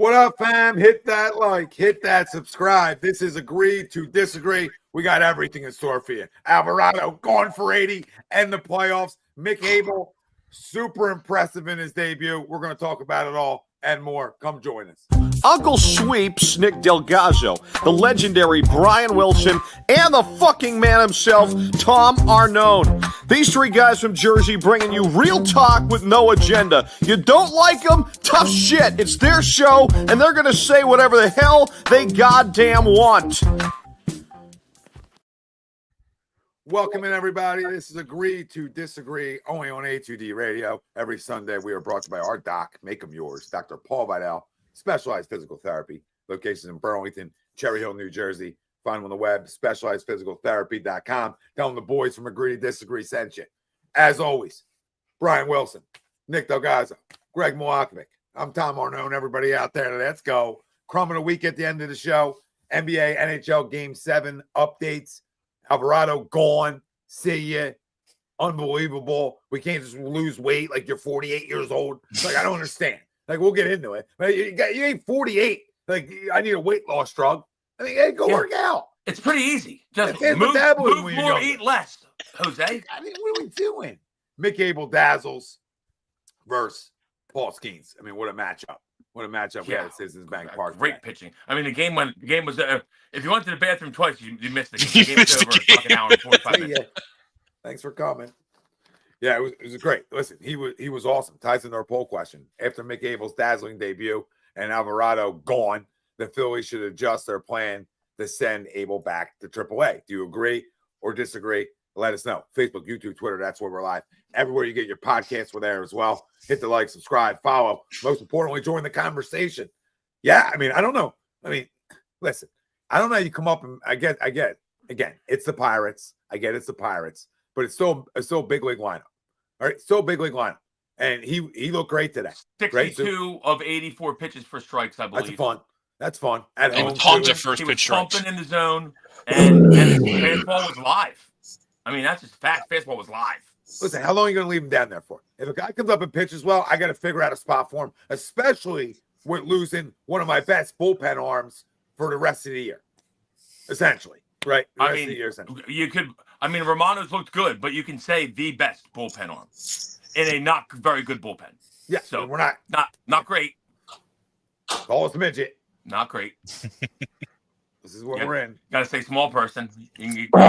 What up, fam? Hit that like, hit that subscribe. This is Agree to Disagree. We got everything in store for you. Alvarado gone for 80 and the playoffs. Mick Abel, super impressive in his debut. We're going to talk about it all and more. Come join us. Uncle Sweeps, Nick Delgado, the legendary Brian Wilson, and the fucking man himself, Tom Arnone. These three guys from Jersey bringing you real talk with no agenda. You don't like them? Tough shit. It's their show, and they're going to say whatever the hell they goddamn want. Welcome in, everybody. This is Agree to Disagree, only on A2D Radio. Every Sunday, we are brought to you by our doc, Make Them Yours, Dr. Paul Vidal, Specialized Physical Therapy, locations in Burlington, Cherry Hill, New Jersey. Find them on the web, specializedphysicaltherapy.com. Tell them the boys from Agree to Disagree sent you. As always, Brian Wilson, Nick Delgado, Greg Milakovic. I'm Tom Arnone. Everybody out there, let's go. Crumb of the week at the end of the show. NBA, NHL Game 7 updates. Alvarado gone. See ya. Unbelievable. We can't just lose weight like you're 48 years old. Like, I don't understand. Like, we'll get into it. But you ain't 48. Like, I need a weight loss drug. I mean, hey, go work out. It's pretty easy. Just move more, eat less, Jose. I mean, what are we doing? Mick Abel DAZZLES versus Paul Skeens. I mean, what a matchup. What a matchup we had at Citizens Bank Park. Great pitching. I mean, the game was if you went to the bathroom twice, you missed the game. The game was over in a fucking hour and 45 minutes. Yeah. Thanks for coming. Yeah, it was great. Listen, he was awesome. Ties into our poll question. After Mick Abel's dazzling debut and Alvarado gone, the Phillies should adjust their plan to send Abel back to AAA. Do you agree or disagree? Let us know. Facebook, YouTube, Twitter, that's where we're live. Everywhere you get your podcasts, we're there as well. Hit the like, subscribe, follow. Most importantly, join the conversation. Yeah, I mean, I don't know. I mean, listen, I don't know how you come up and I get again, it's the Pirates. I get it's the Pirates, but it's still a big league lineup. All right, still a big league lineup. And he looked great today. 62 of 84 pitches for strikes, I believe. That's fun. At home, tons of first pitch strikes. He was pumping in the zone, and his fastball was live. I mean, that's just fact. Fastball was live. Listen, how long are you going to leave him down there for? If a guy comes up and pitches well, I got to figure out a spot for him, especially with losing one of my best bullpen arms for the rest of the year, essentially, right? Romano's looked good, but you can say the best bullpen arm in a not very good bullpen. Yeah, so we're not great. Call us midget. Not great. This is what we're in. Got to say small person. They don't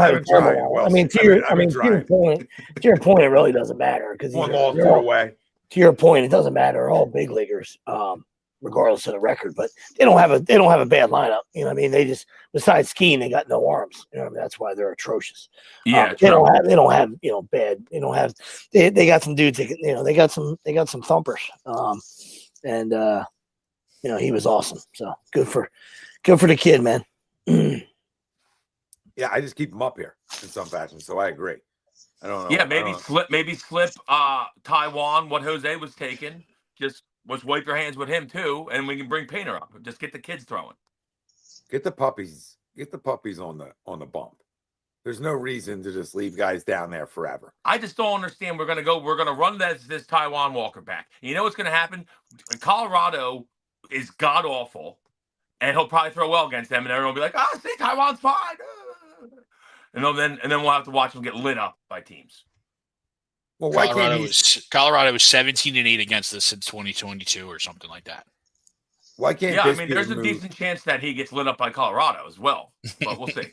have a trouble. I mean, to your point, it really doesn't matter because one loss away. To your point, it doesn't matter. All big leaguers, regardless of the record, but they don't have a bad lineup. You know what I mean? They just, besides skiing, they got no arms. You know what I mean? That's why they're atrocious. Yeah, they don't have bad. They got some dudes. They got some thumpers. He was awesome. So good for the kid, man. Yeah, I just keep him up here in some fashion. So I agree. I don't know. Yeah, maybe slip Taiwan what Jose was taking. Just wipe your hands with him too, and we can bring Painter up. Just get the kids throwing. Get the puppies on the bump. There's no reason to just leave guys down there forever. I just don't understand. We're gonna run this Taiwan Walker back. You know what's gonna happen? Colorado is god awful, and he'll probably throw well against them, and everyone will be like, see, Taiwan's fine. And then we'll have to watch them get lit up by teams. Well, Colorado was 17-8 against us since 2022 or something like that. Why can't? Yeah, I mean, there's a decent chance that he gets lit up by Colorado as well, but we'll see.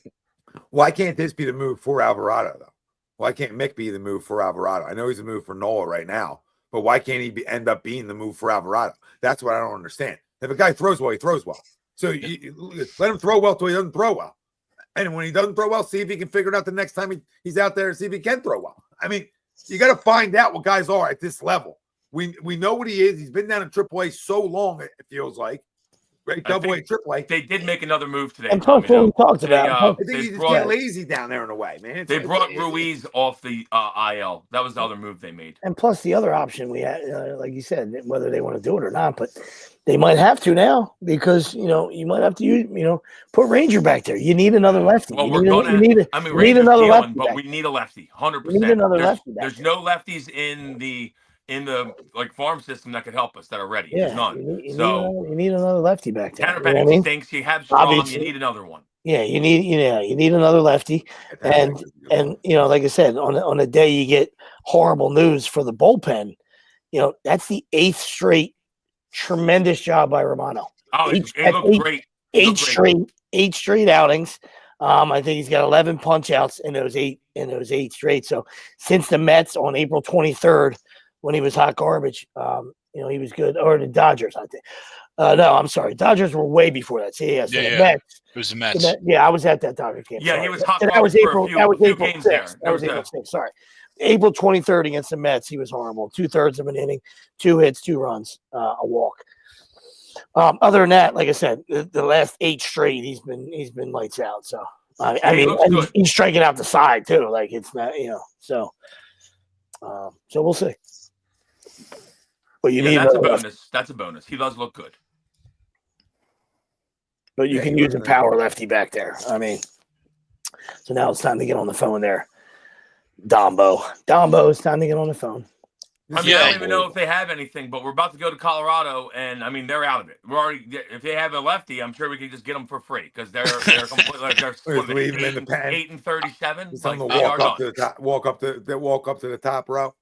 Why can't this be the move for Alvarado though? Why can't Mick be the move for Alvarado? I know he's a move for Nola right now, but why can't he end up being the move for Alvarado? That's what I don't understand. If a guy throws well, he throws well. So you let him throw well till he doesn't throw well. And when he doesn't throw well, see if he can figure it out the next time he's out there and see if he can throw well. I mean, you got to find out what guys are at this level. We know what he is. He's been down in AAA so long, it feels like. Right? Double A, AAA. They did make another move today. And plus, what we talked about. I think he just get lazy down there in a way, man. They brought Ruiz off the IL. That was the other move they made. And plus, the other option we had, like you said, whether they want to do it or not, but they might have to now because you might have to use put Ranger back there. You need another lefty. Well, we need another lefty, but we need a lefty. 100%. We need another lefty. There's no lefties in the in the farm system that could help us that are ready. Yeah, There's none. you need another lefty back there. Tanner You know what I Bennington mean? thinks you have Strom. Obviously. You need another one. Yeah, you need another lefty, and like I said, on a day you get horrible news for the bullpen, that's the 8th straight tremendous job by Romano. Oh, it looked great. 8 straight outings. I think he's got 11 punch outs in those eight straight. So since the Mets on April 23rd, when he was hot garbage, he was good. Or the Dodgers, I think. No, I'm sorry. Dodgers were way before that. So yeah. Mets. It was the Mets. I was at that Dodgers game. Yeah, sorry. he was hot. That was April. That was April games 6th. there. That was April 6th. Sorry, April 23rd against the Mets. He was horrible. 2/3 of an inning, 2 hits, 2 runs, a walk. Other than that, like I said, the last 8 straight, he's been lights out. So I mean, he's striking out the side too. Like it's not, So we'll see. But that's a bonus. That's a bonus. He does look good. But you can use a power lefty back there. I mean, so now it's time to get on the phone there. Dombo, it's time to get on the phone. I don't even know if they have anything, but we're about to go to Colorado, and I mean they're out of it. We're already. If they have a lefty, I'm sure we can just get them for free because they're completely leave them in the pen. 8-37. Like, walk up to the top. Walk up to the top row.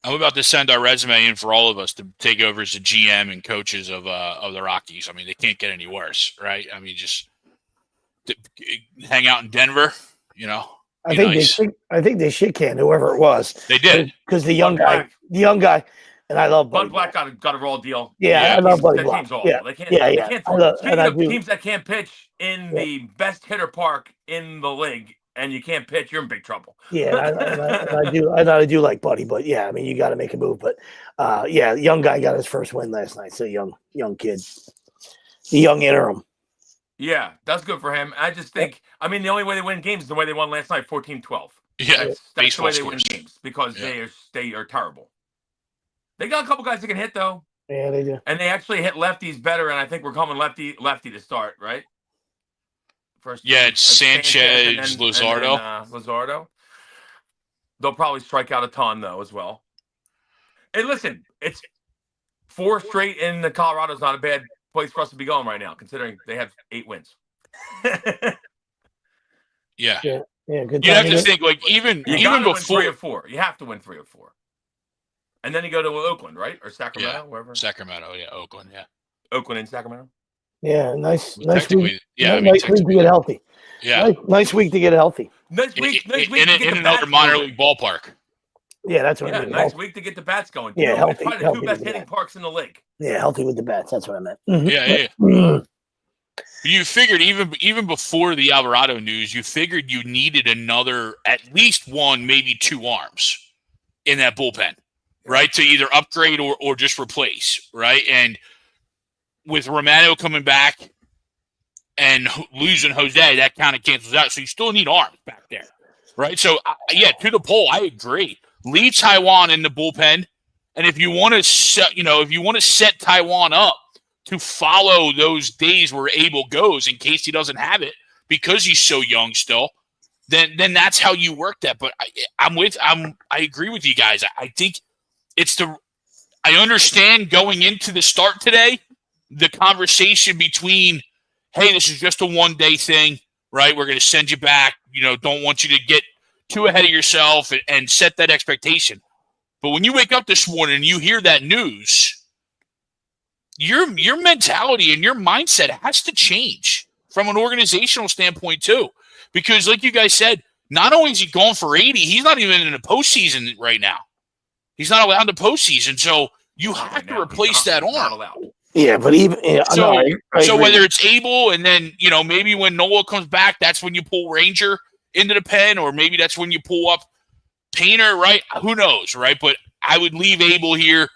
I'm about to send our resume in for all of us to take over as the GM and coaches of the Rockies. I mean, they can't get any worse, right? I mean, just hang out in Denver, I think they shit canned whoever it was. They did because the young guy, and I love Bud Black got a raw deal. Yeah, I love Buddy Black. Team's awful. Yeah, they can't. Yeah. Speaking of teams that can't pitch in the best hitter park in the league, and you can't pitch, you're in big trouble. Yeah, I do like Buddy, but yeah, I mean, you got to make a move. But the young guy got his first win last night. So young kid, the young interim. Yeah, that's good for him. I just think, I mean, the only way they win games is the way they won last night, 14-12. Yeah, that's the way they win games because they are terrible. They got a couple guys that can hit though. Yeah, they do, and they actually hit lefties better. And I think we're coming lefty to start, right? First, it's Sanchez, Luzardo. Luzardo. They'll probably strike out a ton though as well. And listen, it's 4 straight in the Colorado's not a bad place for us to be going right now, considering they have 8 wins. Yeah. Good. You have to think even before win 3 or 4. You have to win 3 or 4, and then you go to Oakland, right, or Sacramento, wherever. Sacramento, Oakland, Oakland and Sacramento. Yeah, nice week. Yeah, nice week to get healthy. Yeah, nice week to get healthy. Nice week in another minor league ballpark. Yeah, that's what I mean. Nice week to get the bats going. Yeah, healthy. Probably the 2 best hitting parks in the league. Yeah, healthy with the bats. That's what I meant. Mm-hmm. Yeah. You figured even before the Alvarado news, you figured you needed at least 1, maybe 2 arms in that bullpen, right? To either upgrade or just replace, right? And with Romano coming back and losing Jose, that kind of cancels out. So you still need arms back there, right? So to the poll, I agree. Leave Taiwan in the bullpen, and if you want to set Taiwan up to follow those days where Abel goes in case he doesn't have it because he's so young still, then that's how you work that. But I agree with you guys. I think I understand going into the start today, the conversation between, hey, this is just a 1-day thing, right? We're going to send you back. Don't want you to get too ahead of yourself and set that expectation. But when you wake up this morning and you hear that news, your mentality and your mindset has to change from an organizational standpoint too. Because like you guys said, not only is he going for 80, he's not even in the postseason right now. He's not allowed to postseason. So you have to replace that arm. Yeah, but even so whether it's Abel and then maybe when Nola comes back, that's when you pull Ranger into the pen, or maybe that's when you pull up Painter, right? Who knows, right? But I would leave Abel here.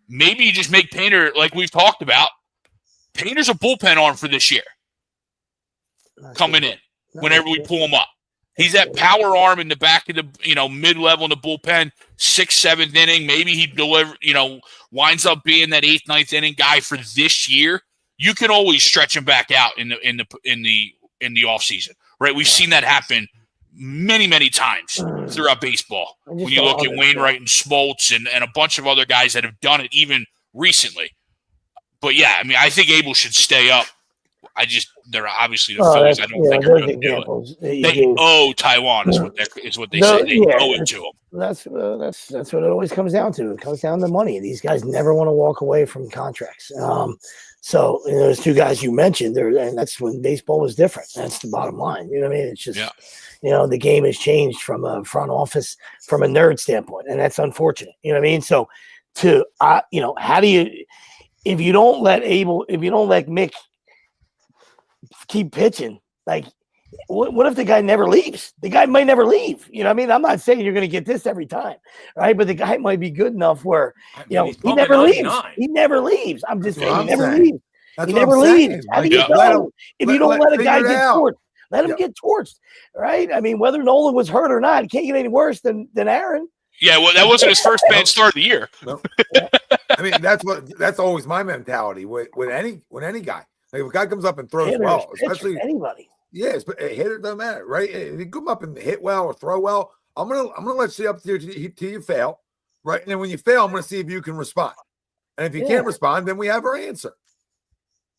Maybe you just make Painter, like we've talked about. Painter's a bullpen arm for this year. Coming in whenever we pull him up. He's that power arm in the back of the mid-level in the bullpen, 6th, 7th inning. Maybe he winds up being that 8th, 9th inning guy for this year. You can always stretch him back out in the offseason, right? We've seen that happen many, many times throughout baseball. When you look at Wainwright and Smoltz and a bunch of other guys that have done it even recently. But yeah, I mean, I think Abel should stay up. They're obviously the Phillies. I don't think they're going to do it. They owe Taiwan is what they say. They owe it to them. That's what it always comes down to. It comes down to money. These guys never want to walk away from contracts. So those two guys you mentioned, and that's when baseball was different. That's the bottom line. You know what I mean? It's just, the game has changed from a front office, from a nerd standpoint, and that's unfortunate. You know what I mean? So, how do you, if you don't let Mick keep pitching, like, what if the guy never leaves? The guy might never leave. You know what I mean? I'm not saying you're going to get this every time, right? But the guy might be good enough where, he never leaves. He never leaves. I'm just saying he never leaves. He never leaves. How do you know? If you don't let a guy get torched, let him get torched, right? I mean, whether Nolan was hurt or not, it can't get any worse than Aaron. Yeah, well, that wasn't his first bad start of the year. No. I mean, that's always my mentality with any guy. Like if a guy comes up and throws well, especially anybody. Yes, but a hitter doesn't matter, right? If you come up and hit well or throw well, I'm gonna let you up till you fail, right? And then when you fail, I'm gonna see if you can respond. And if you can't respond, then we have our answer.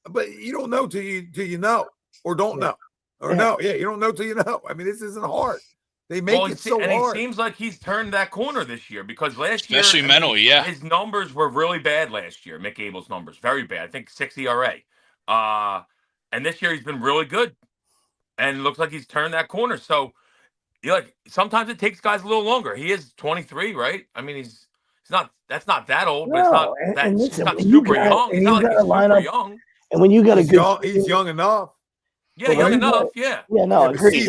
But you don't know till you know or don't know. Or you don't know till you know. I mean, this isn't hard. They make it so hard. And it seems like he's turned that corner this year because last year, especially mentally, his numbers were really bad last year. Mick Abel's numbers, very bad. I think 6 ERA. And this year he's been really good. And it looks like he's turned that corner. So, sometimes it takes guys a little longer. He is 23, right? I mean, that's not that old, but it's not super young. He's not like he's super young. And when you got he's young enough. Yeah, young enough. Yeah. Yeah, no, agreed.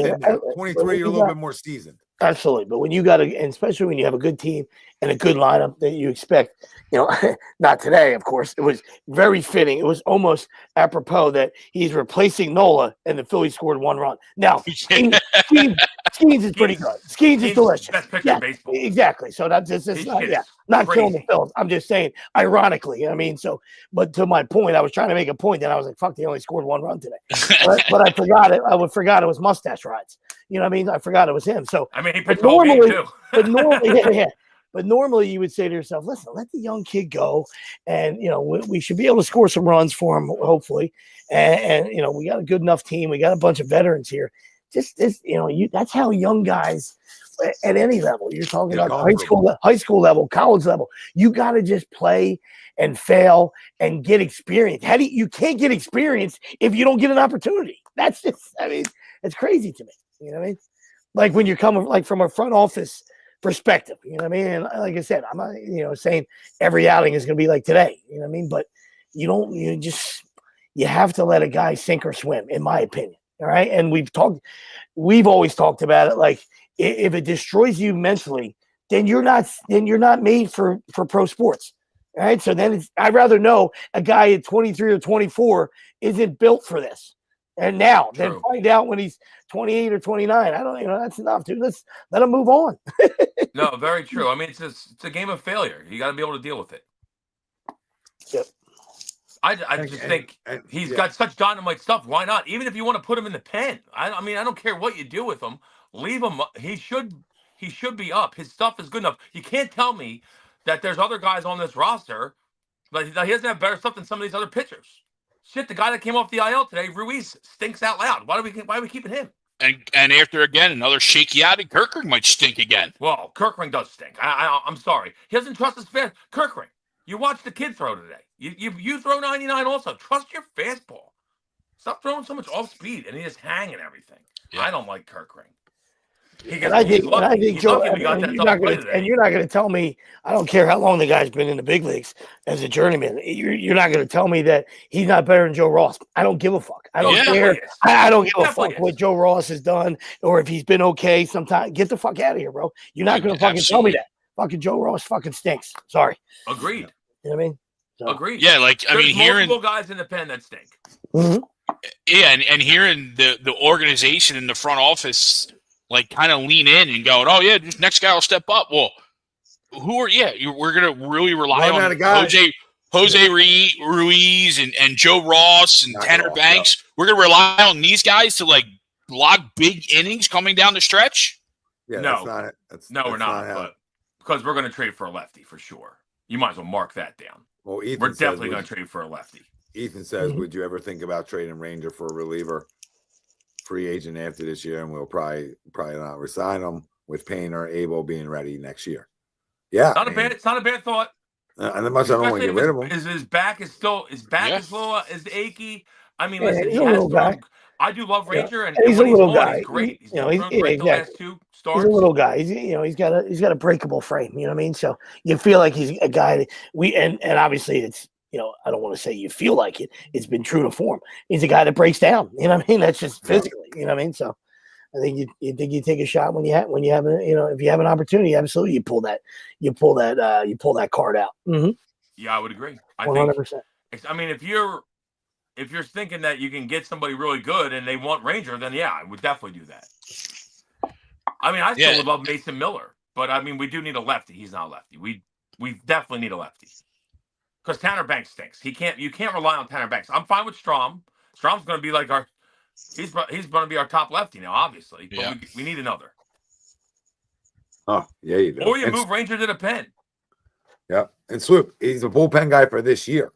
23, you're a little bit more seasoned. Absolutely. But when you got and especially when you have a good team and a good lineup that you expect, not today, of course, it was very fitting. It was almost apropos that he's replacing Nola and the Phillies scored 1 run. Now, Skeens is pretty good. Skeens is delicious. Best pitcher in baseball. Exactly. So that's just not killing the Phillies. I'm just saying, ironically, I mean, but to my point, I was trying to make a point that I was like, fuck, they only scored 1 run today. but I forgot it. I forgot it was mustache rides. You know what I mean? I forgot it was him. So I mean, he pitched all game too. But normally, But normally you would say to yourself, listen, let the young kid go. And, we should be able to score some runs for him, hopefully. And we got a good enough team. We got a bunch of veterans here. That's how young guys at any level, you're talking about high school level, college level, you got to just play and fail and get experience. You can't get experience if you don't get an opportunity. That's just, it's crazy to me. You know what I mean? Like when you're coming like from a front office perspective, you know what I mean? And like I said, I'm not, saying every outing is going to be like today, you know what I mean? But you have to let a guy sink or swim, in my opinion. All right. And we've always talked about it. Like if it destroys you mentally, then you're not made for pro sports. All right. So then I'd rather know a guy at 23 or 24 isn't built for this. And now then find out when he's 28 or 29. I don't, that's enough, dude. Let's let him move on. No, very true. I mean, it's a game of failure. You got to be able to deal with it. Yep. I just think he's got such dynamite stuff. Why not? Even if you want to put him in the pen, I don't care what you do with him. Leave him. He should be up. His stuff is good enough. You can't tell me that there's other guys on this roster, but he doesn't have better stuff than some of these other pitchers. Shit, the guy that came off the IL today, Ruiz, stinks out loud. Why are we keeping him? And after again another shaky outing, Kirkring might stink again. Well, Kirkring does stink. I'm sorry. He doesn't trust his fast. Kirkring, you watched the kid throw today. You throw 99 also. Trust your fastball. Stop throwing so much off speed and he just hanging everything. Yeah. I don't like Kirkring. I think Joe, you're not going to tell me. I don't care how long the guy's been in the big leagues as a journeyman. You're not going to tell me that he's not better than Joe Ross. I don't give a fuck. I don't care. I don't give a fuck what Joe Ross has done or if he's been okay. Sometimes get the fuck out of here, bro. You're not going to fucking tell me that. Fucking Joe Ross fucking stinks. Sorry. Agreed. You know what I mean? So. Agreed. Yeah, There's multiple guys in the pen that stink. Mm-hmm. Yeah, and hearing the organization in the front office kind of lean in and go, oh yeah, this next guy will step up. Well, we're gonna really rely on Jose Ruiz and Joe Ross and Tanner Banks. We're gonna rely on these guys to big innings coming down the stretch? Yeah, No. that's not it. We're not. But because we're going to trade for a lefty for sure. You might as well mark that down. Well, Ethan We're says, definitely going to trade for a lefty. Ethan says, would you ever think about trading Ranger for a reliever, free agent after this year, and we'll probably not resign him with Payne or Abel being ready next year? Yeah, It's not a bad thought. And much I don't want to get rid of him. His back is achy. I mean, Yeah, listen, he's he a has little guy. I do love Ranger, and he's when a little on, guy. he's great. He's He's great the last two starts. He's a little guy. He's got a breakable frame. You know what I mean? So you feel like he's a guy that and obviously it's I don't want to say you feel like it. It's been true to form. He's a guy that breaks down. You know what I mean? That's just physically. You know what I mean? So I think you take a shot when you have if you have an opportunity, absolutely you pull that card out. Mm-hmm. Yeah, I would agree. 100%. I mean, if you're thinking that you can get somebody really good and they want Ranger, then yeah, I would definitely do that. I mean, I still would love Mason Miller, but I mean, we do need a lefty. He's not a lefty. We definitely need a lefty because Tanner Banks stinks. You can't rely on Tanner Banks. I'm fine with Strom. Strom's going to be like he's going to be our top lefty now, obviously. But we need another. Oh yeah, you do. Or you move Ranger to the pen. Yeah, and Swoop, he's a bullpen guy for this year,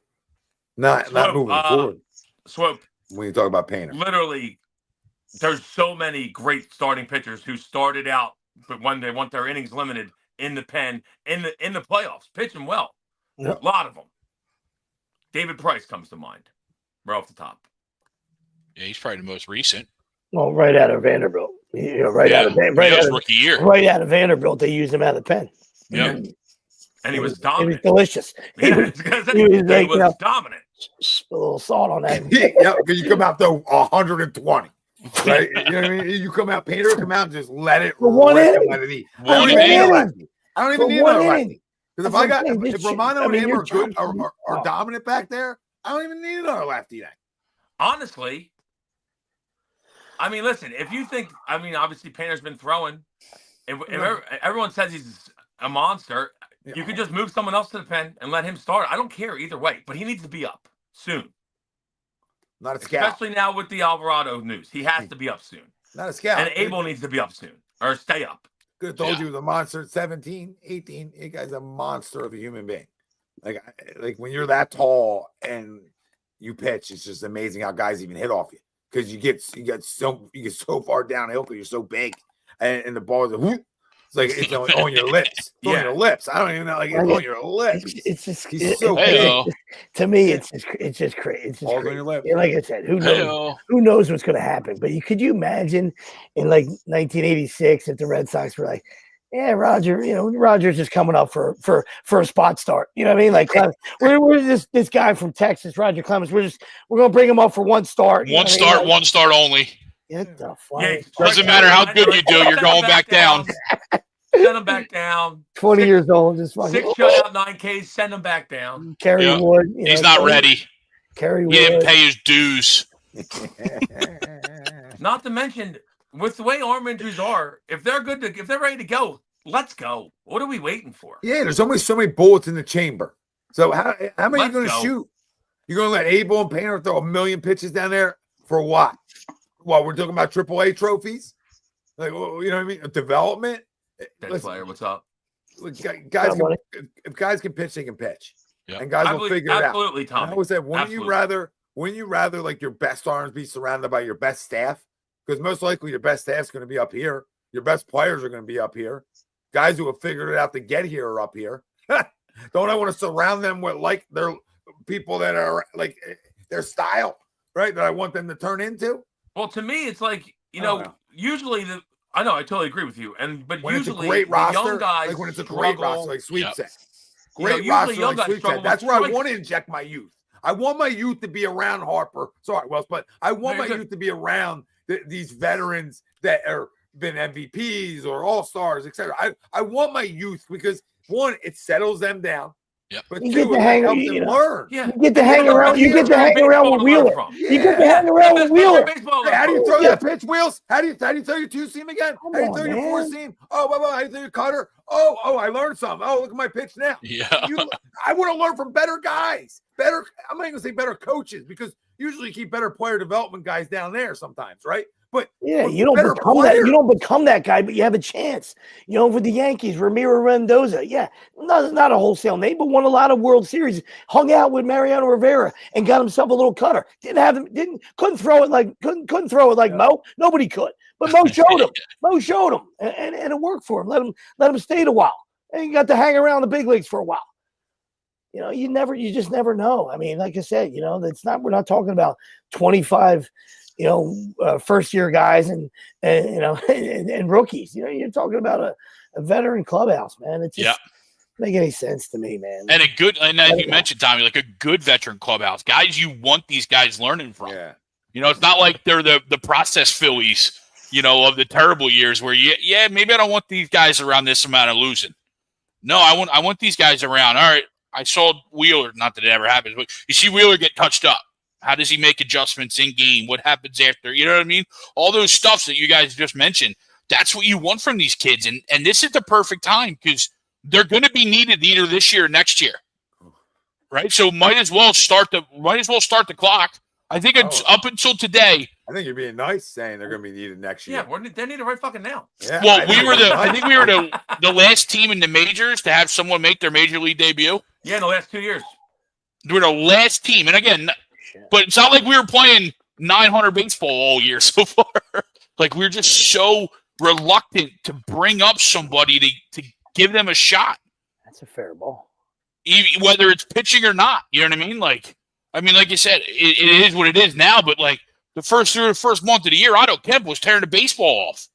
not moving forward. Swoop. When you talk about Painter, literally, there's so many great starting pitchers who started out, but when they want their innings limited in the pen, in the playoffs, pitching well. Yep. A lot of them. David Price comes to mind, right off the top. Yeah, he's probably the most recent. Well, right out of Vanderbilt, out of rookie year, right out of Vanderbilt, they used him out of the pen. Yeah, and he was dominant. He was delicious. He was dominant. A little salt on that. Yeah, because you come out though 120, right? You know what I mean? You come out, Painter come out, and just let it For one rip inning. let it eat. I don't even need another lefty. Because That's if Romano and him are good are dominant back there, I don't even need another lefty then. Honestly, I mean, listen, if you think, I mean, obviously Painter's been throwing. If everyone says he's a monster, you could just move someone else to the pen and let him start. I don't care either way, but he needs to be up soon. Not a scout. Especially now with the Alvarado news. He has to be up soon. Not a scout. And Abel needs to be up soon or stay up. Could have told you he was a monster at 17, 18. You guy's a monster of a human being. Like when you're that tall and you pitch, it's just amazing how guys even hit off you. Because you get so far downhill because you're so big. And the ball is whoop. It's like it's on your lips. It's on your lips. I don't even know. Like it's on your lips. It's just he's so big. To me, it's just crazy. It's just Balls crazy. on your lips. Like I said, who knows what's going to happen? But could you imagine in like 1986 if the Red Sox were like, yeah, Roger, Roger's just coming up for a spot start. You know what I mean? Like we're this guy from Texas, Roger Clemens. We're gonna bring him up for one start. One start only. Get the fuck. Yeah, doesn't matter how good you do, you're going back down. Send him back down. 20 years old, just fucking 6 shutout, 9 Ks. Send him back down. Kerry Wood. He's not ready. Kerry Wood. He didn't pay his dues. Not to mention, with the way arm injuries are, if they're ready to go, let's go. What are we waiting for? Yeah, there's only so many bullets in the chamber. So how many are you going to shoot? You're going to let Abel and Painter throw a million pitches down there for what? Well, we're talking about AAA trophies, like you know what I mean. Development. Player, what's up? Look, if guys can pitch, they can pitch, and guys will figure it out. Absolutely, Tom. I always said, wouldn't you rather like your best arms be surrounded by your best staff? Because most likely your best staff's going to be up here. Your best players are going to be up here. Guys who have figured it out to get here are up here. Don't I want to surround them with like their people that are like their style, right? That I want them to turn into. Well, to me, it's like, usually I totally agree with you. But when usually it's a great roster, young guys like when it's a great roster, like Sweep said. Great roster, like Sweep said. That's where I want to inject my youth. I want my youth to be around Harper. Sorry, Wells, but I want my youth to be around these veterans that are been MVPs or all-stars, etc. I want my youth because one, it settles them down. Yep. But you two, it helps them learn. Yeah. You get to hang around. You get to hang around with Wheeler. You get to hang around with Wheeler. Hey, how do you throw that pitch, Wheels? How do you throw your two seam again? How do you throw your four seam? Oh, how do you throw your cutter? Oh, I learned something. Oh, look at my pitch now. Yeah. I want to learn from better guys. I'm not even gonna say better coaches because usually you keep better player development guys down there sometimes, right? But you don't better become player. that. You don't become that guy, but you have a chance. With the Yankees, Ramiro Mendoza. Yeah, not a wholesale name, but won a lot of World Series. Hung out with Mariano Rivera and got himself a little cutter. Couldn't throw it like Mo. Nobody could, but Mo showed him. Mo showed him, and it worked for him. Let him stay a while, and he got to hang around the big leagues for a while. You just never know. I mean, like I said, we're not talking about 25. First year guys and rookies. You're talking about a veteran clubhouse, man. It just make any sense to me, man. And as you mentioned, Tommy, like a good veteran clubhouse, guys you want these guys learning from. Yeah. It's not like they're the process Phillies, of the terrible years where maybe I don't want these guys around this amount of losing. No, I want these guys around. All right, I saw Wheeler, not that it ever happens, but you see Wheeler get touched up. How does he make adjustments in game? What happens after? You know what I mean? All those stuffs that you guys just mentioned, that's what you want from these kids. And this is the perfect time because they're going to be needed either this year or next year. Right? So might as well start the clock. I think it's up until today. I think you're being nice saying they're going to be needed next year. Yeah, they're needed right fucking now. Yeah, well, I think we were the last team in the majors to have someone make their major league debut. Yeah, in the last 2 years. We were the last team. And again, but it's not like we were playing 900 baseball all year so far. Like we're just so reluctant to bring up somebody to give them a shot. That's a fair ball. Even, whether it's pitching or not. You know what I mean? Like you said, it is what it is now, but like the first month of the year, Otto Kemp was tearing the baseball off.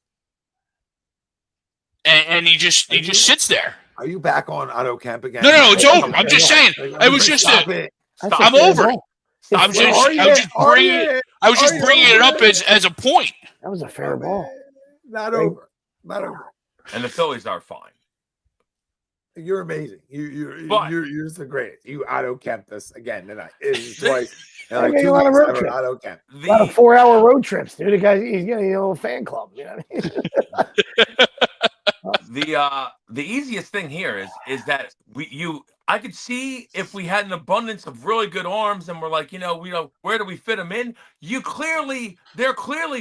And he just sits there. Are you back on Otto Kemp again? No, it's over. I'm just saying. It was just I'm over it. I was just bringing it up as a point. That was a fair ball. Not over. And the Phillies are fine. You're amazing. You're just the greatest. You Otto Kemp this again tonight. It's twice. Like a lot of road trips. Otto Kemp. A lot of 4-hour road trips, dude. The guy, he's got a little fan club. You know what I mean? The easiest thing here is that I could see if we had an abundance of really good arms and we're like, where do we fit them in? They're clearly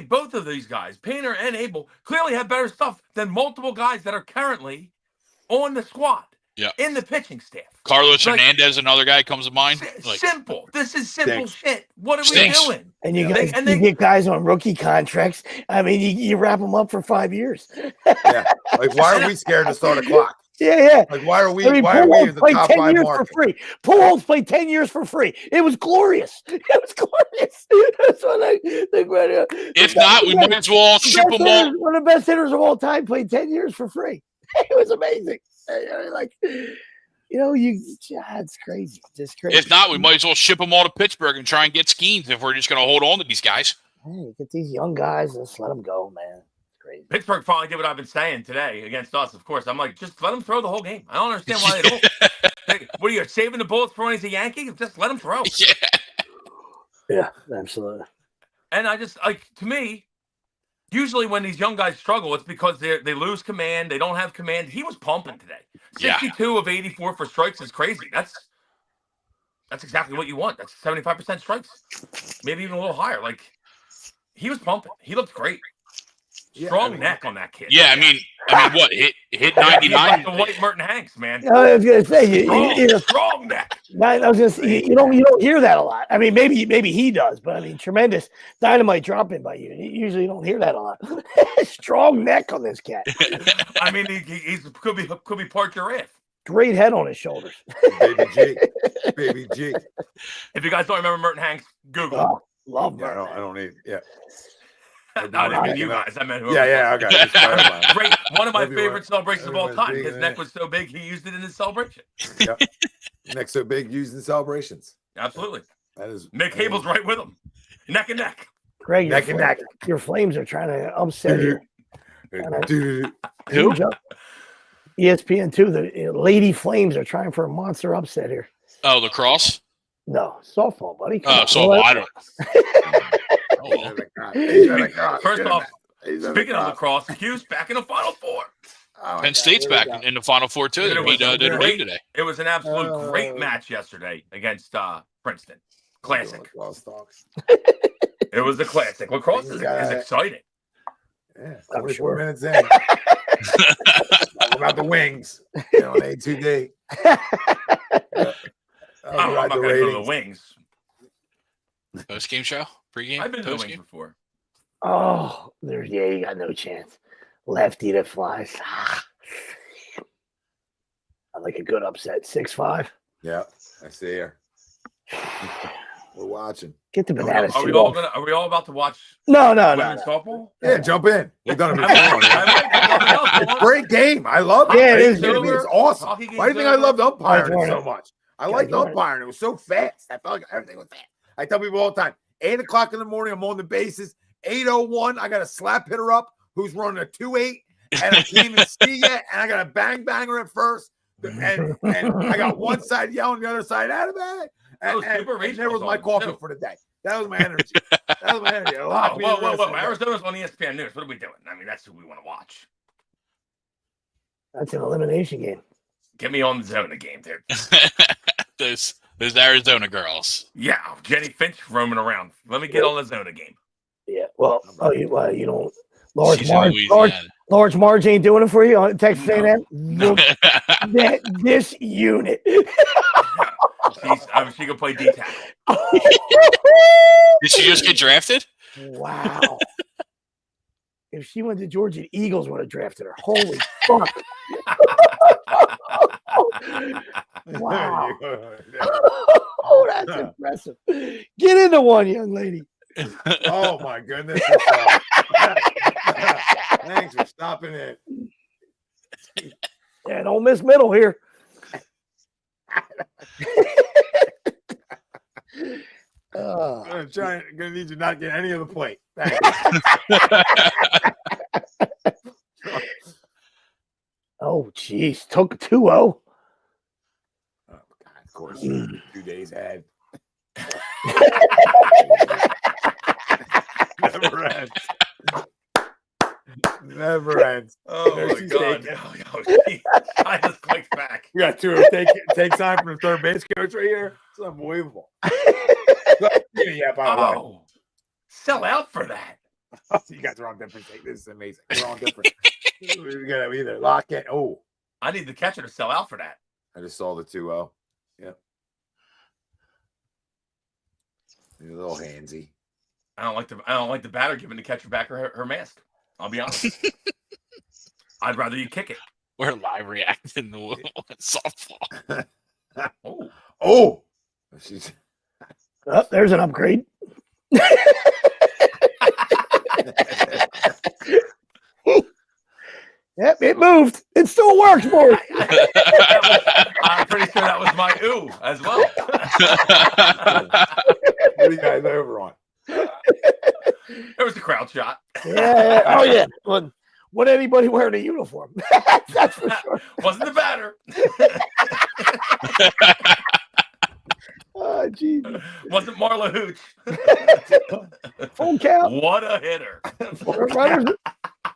both of these guys, Painter and Abel, clearly have better stuff than multiple guys that are currently on the squad. Yeah. In the pitching staff. Carlos Hernandez, another guy comes to mind. Simple. This is simple shit. What are we doing? And you get guys on rookie contracts. I mean, you wrap them up for 5 years. Yeah. Like, why are we scared to start a clock? Yeah. Like, why are we in the top 5 market? For free. Pujols played 10 years for free. It was glorious. That's what I think. If not, we might as well ship them all. One of the best hitters of all time played 10 years for free. It was amazing. It's crazy. Just crazy. If not, we might as well ship them all to Pittsburgh and try and get Skeens if we're just going to hold on to these guys. Hey, get these young guys. Let's let them go, man. It's crazy. Pittsburgh finally did what I've been saying today against us, of course. I'm like, just let them throw the whole game. I don't understand why they don't. What are you, saving the bullets for when he's a Yankee? Just let him throw. Yeah, absolutely. And I just, to me, usually when these young guys struggle, it's because they lose command. They don't have command. He was pumping today. 62 of 84 for strikes is crazy. That's exactly what you want. That's 75% strikes. Maybe even a little higher. Like, he was pumping. He looked great. Strong neck on that kid. Yeah, I mean, what? Hit 99? Like the white Merton Hanks, man. I was going to say, strong neck. I was going to say, you don't hear that a lot. I mean, maybe he does, but I mean, tremendous dynamite dropping by you. Usually, you don't hear that a lot. Strong neck on this cat. I mean, he could be part giraffe. Great head on his shoulders. Baby G. If you guys don't remember Merton Hanks, Google. Oh, love Merton. I don't need. Yeah. I didn't mean you guys. I meant whoever. Yeah. Okay. Great. One of my favorite celebrations of all time. His neck was so big, he used it in his celebration. Yep. Neck so big, used in celebrations. Absolutely. That is. Mick Abel's right with him. Neck and neck. Greg, your Flames are trying to upset you. Who? ESPN 2. The Lady Flames are trying for a monster upset here. Oh, lacrosse? No, softball, buddy. Softball. I don't. First off, speaking of lacrosse, Hughes back in the Final Four. Penn State's back in the Final Four too. They beat Notre Dame today. It was an absolute great match yesterday against Princeton. Classic. It was a classic. Lacrosse is exciting. Yeah, I'm 44 sure. minutes in. Talk about the wings on A2D. I'm not going to go to the wings. Post game show, pregame. I've been to the post-game? wings before. Oh, you got no chance. Lefty that flies. I like a good upset. 6-5. Yeah, I see her. We're watching. Get the banana Are we suit all off. Are we all about to watch? No. Women's softball? Yeah, jump in. We've done it before. I It's a great game. I love it. Yeah, it is. It's awesome. Hockey game's Why do you think I over. loved umpiring Guys, so weren't much? I liked weren't. umpiring. It was so fast. I felt like everything was fast. I tell people all the time, 8 o'clock in the morning, I'm on the bases. 8:01, I got a slap hitter up who's running a 2-8, and I can't even see yet, and I got a bang banger at first, and I got one side yelling, the other side out of it. And there was my coffee for the day. That was my energy. That was my energy. Whoa. Arizona's on ESPN News. What are we doing? I mean, that's who we want to watch. That's an elimination game. Get me on the Zona game, dude. Those Arizona girls. Yeah, Jenny Finch roaming around. Let me get on the Zona game. Yeah. Well, you don't. She's in Louisiana. Large Marge ain't doing it for you on Texas A&M. No. This unit. She can play D tackle. Did she just get drafted? Wow. If she went to Georgia, the Eagles would have drafted her. Holy fuck. Wow. Oh, that's impressive. Get into one, young lady. Oh my goodness. Thanks for stopping it. Yeah, don't miss middle here. I'm gonna need you not get any of the plate. Thanks. Oh, jeez. Took 2-0. Oh, God, of course. 2 days ahead. Never ends. Never ends. Oh, There my she's God. taken. I just clicked back. We got 2 take time from the third base coach right here. It's unbelievable. Yeah, by the way. Oh, sell out for that. You guys are on different things. This is amazing. We're on different. We got to either lock it. Oh, I need the catcher to sell out for that. I just saw the 2-0. Yep. You're a little handsy. I don't like the batter giving the catcher back her mask. I'll be honest. I'd rather you kick it. We're live reacting to softball. Oh, she's. Oh, there's an upgrade. Yep, it moved. It still works, boy. I'm pretty sure that was my ooh as well. What are you guys over on? It was a crowd shot. Yeah. Oh, yeah. Would anybody wearing a uniform? That's for sure. Wasn't the batter. Oh, geez. Wasn't Marla Hooch. Full count. What a hitter.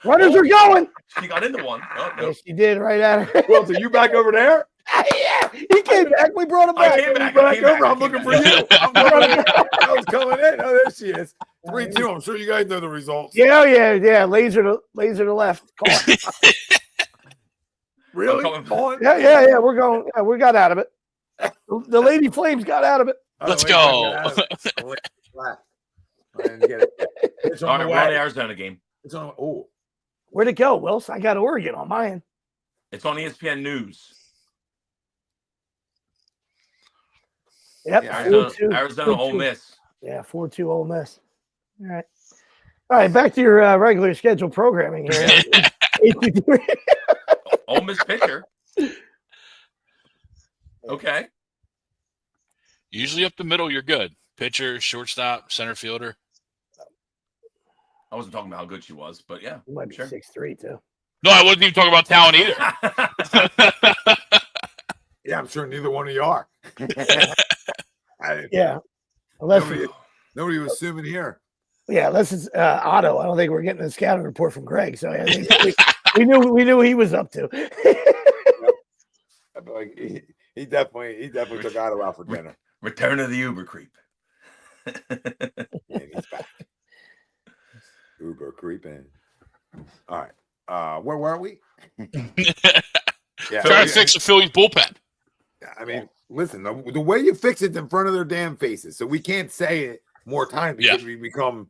Runners are going. She got into one. Oh, no. Yes, she did right at her. Well, so you back over there? Yeah, he came back. We brought him back. I came back. I'm looking for you. I was coming in. Oh, there she is. 3-2. I'm sure you guys know the results. Yeah. Laser to left. Come on. Really? Going. Yeah. We're going. Yeah, we got out of it. The Lady Flames got out of it. Let's go. I didn't get it. It's All on right, the we're on the way. Arizona game. It's on. Oh, Where'd it go, Wills? I got Oregon on mine. It's on ESPN News. Yep. Yeah, 4-2. Arizona 4-2. Ole Miss. Yeah, 4-2 Ole Miss. All right. Back to your regular scheduled programming here. Ole Miss pitcher. Okay. Usually up the middle, you're good. Pitcher, shortstop, center fielder. I wasn't talking about how good she was, but yeah. You might be Sure. 6'3", too. No, I wasn't even talking about talent either. yeah. I'm sure neither one of you are. Yeah. Unless Nobody was assuming here. unless it's Otto. I don't think we're getting a scouting report from Greg. So I think we knew he was up to. Like he definitely took Otto out for dinner. Return of the Uber creep. And he's back. Uber creeping. All right. Where were we? Yeah, Trying to fix the Phillies bullpen. I mean, listen, the way you fix it's in front of their damn faces. So we can't say it more times because we become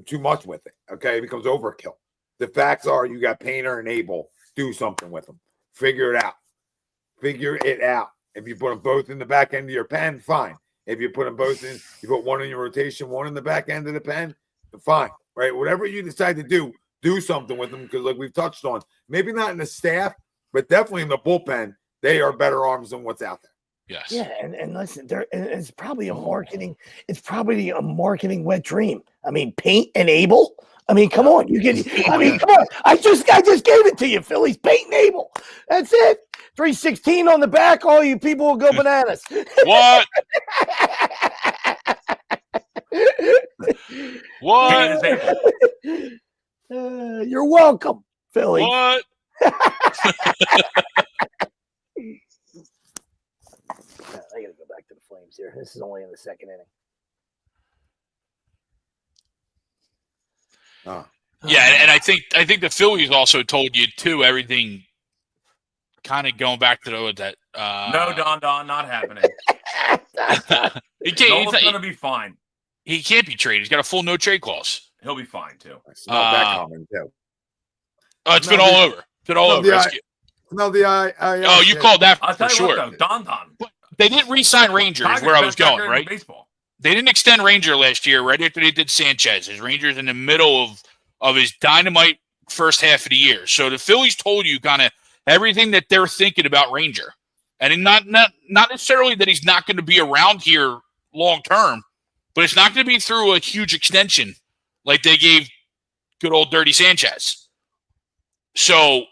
too much with it. Okay, it becomes overkill. The facts are you got Painter and Abel. Do something with them. Figure it out. If you put them both in the back end of your pen, fine. If you put them both in, you put one in your rotation, one in the back end of the pen, fine. Right? Whatever you decide to do something with them because, like we've touched on, maybe not in the staff, but definitely in the bullpen, they are better arms than what's out there. Yes. Yeah, and listen, it's probably a marketing wet dream. I mean, Paint and Abel. I mean, come on, come on. I just gave it to you, Phillies. Paint and Abel. That's it. 316 on the back. All you people will go bananas. What? What? You're welcome, Philly. What? I gotta go back to the Flames here. This is only in the second inning. Yeah, and I think the Phillies also told you too. Everything kind of going back to that. No, Don, not happening. He's going to be fine. He can't be traded. He's got a full no trade clause. He'll be fine too. I smell that comment too. Oh, it's been all over. It's been all over. Smell the eye. Oh, you called that I'll for tell you sure. what, though, Don. They didn't re-sign Ranger, is where I was going, right? Baseball. They didn't extend Ranger last year, right after they did Sanchez. His Ranger's in the middle of his dynamite first half of the year. So the Phillies told you kind of everything that they're thinking about Ranger. And not necessarily that he's not going to be around here long term, but it's not going to be through a huge extension like they gave good old Dirty Sanchez. So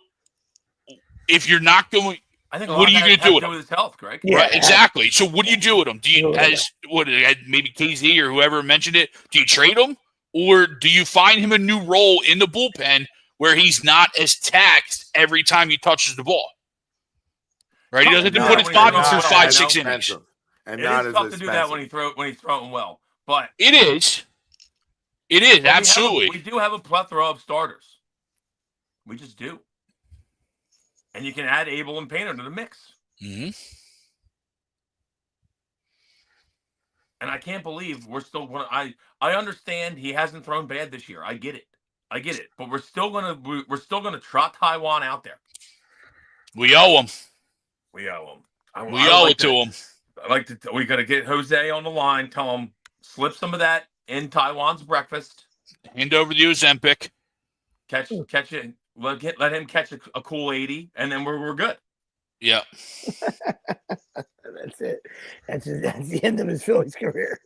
if you're not going, I think what are you going to do with him? With his health, Greg. Yeah. Right, exactly. So what do you do with him? Do you, maybe KZ or whoever mentioned it, do you trade him? Or do you find him a new role in the bullpen where he's not as taxed every time he touches the ball? Right? He doesn't have to put his body through 5-6 innings. And it not is as tough to do that when he's throwing well. But it is. It is, absolutely. We do have a plethora of starters. We just do. And you can add Abel and Painter to the mix. Mm-hmm. And I can't believe we're still going to I understand he hasn't thrown bad this year. I get it. But we're still gonna trot Taiwan out there. We owe him. We owe it to him. We gotta get Jose on the line, tell him slip some of that in Taiwan's breakfast. Hand over the Ozempic. Catch it. Let him catch a cool 80, and then we're good. Yeah. That's it. That's the end of his Phillies career.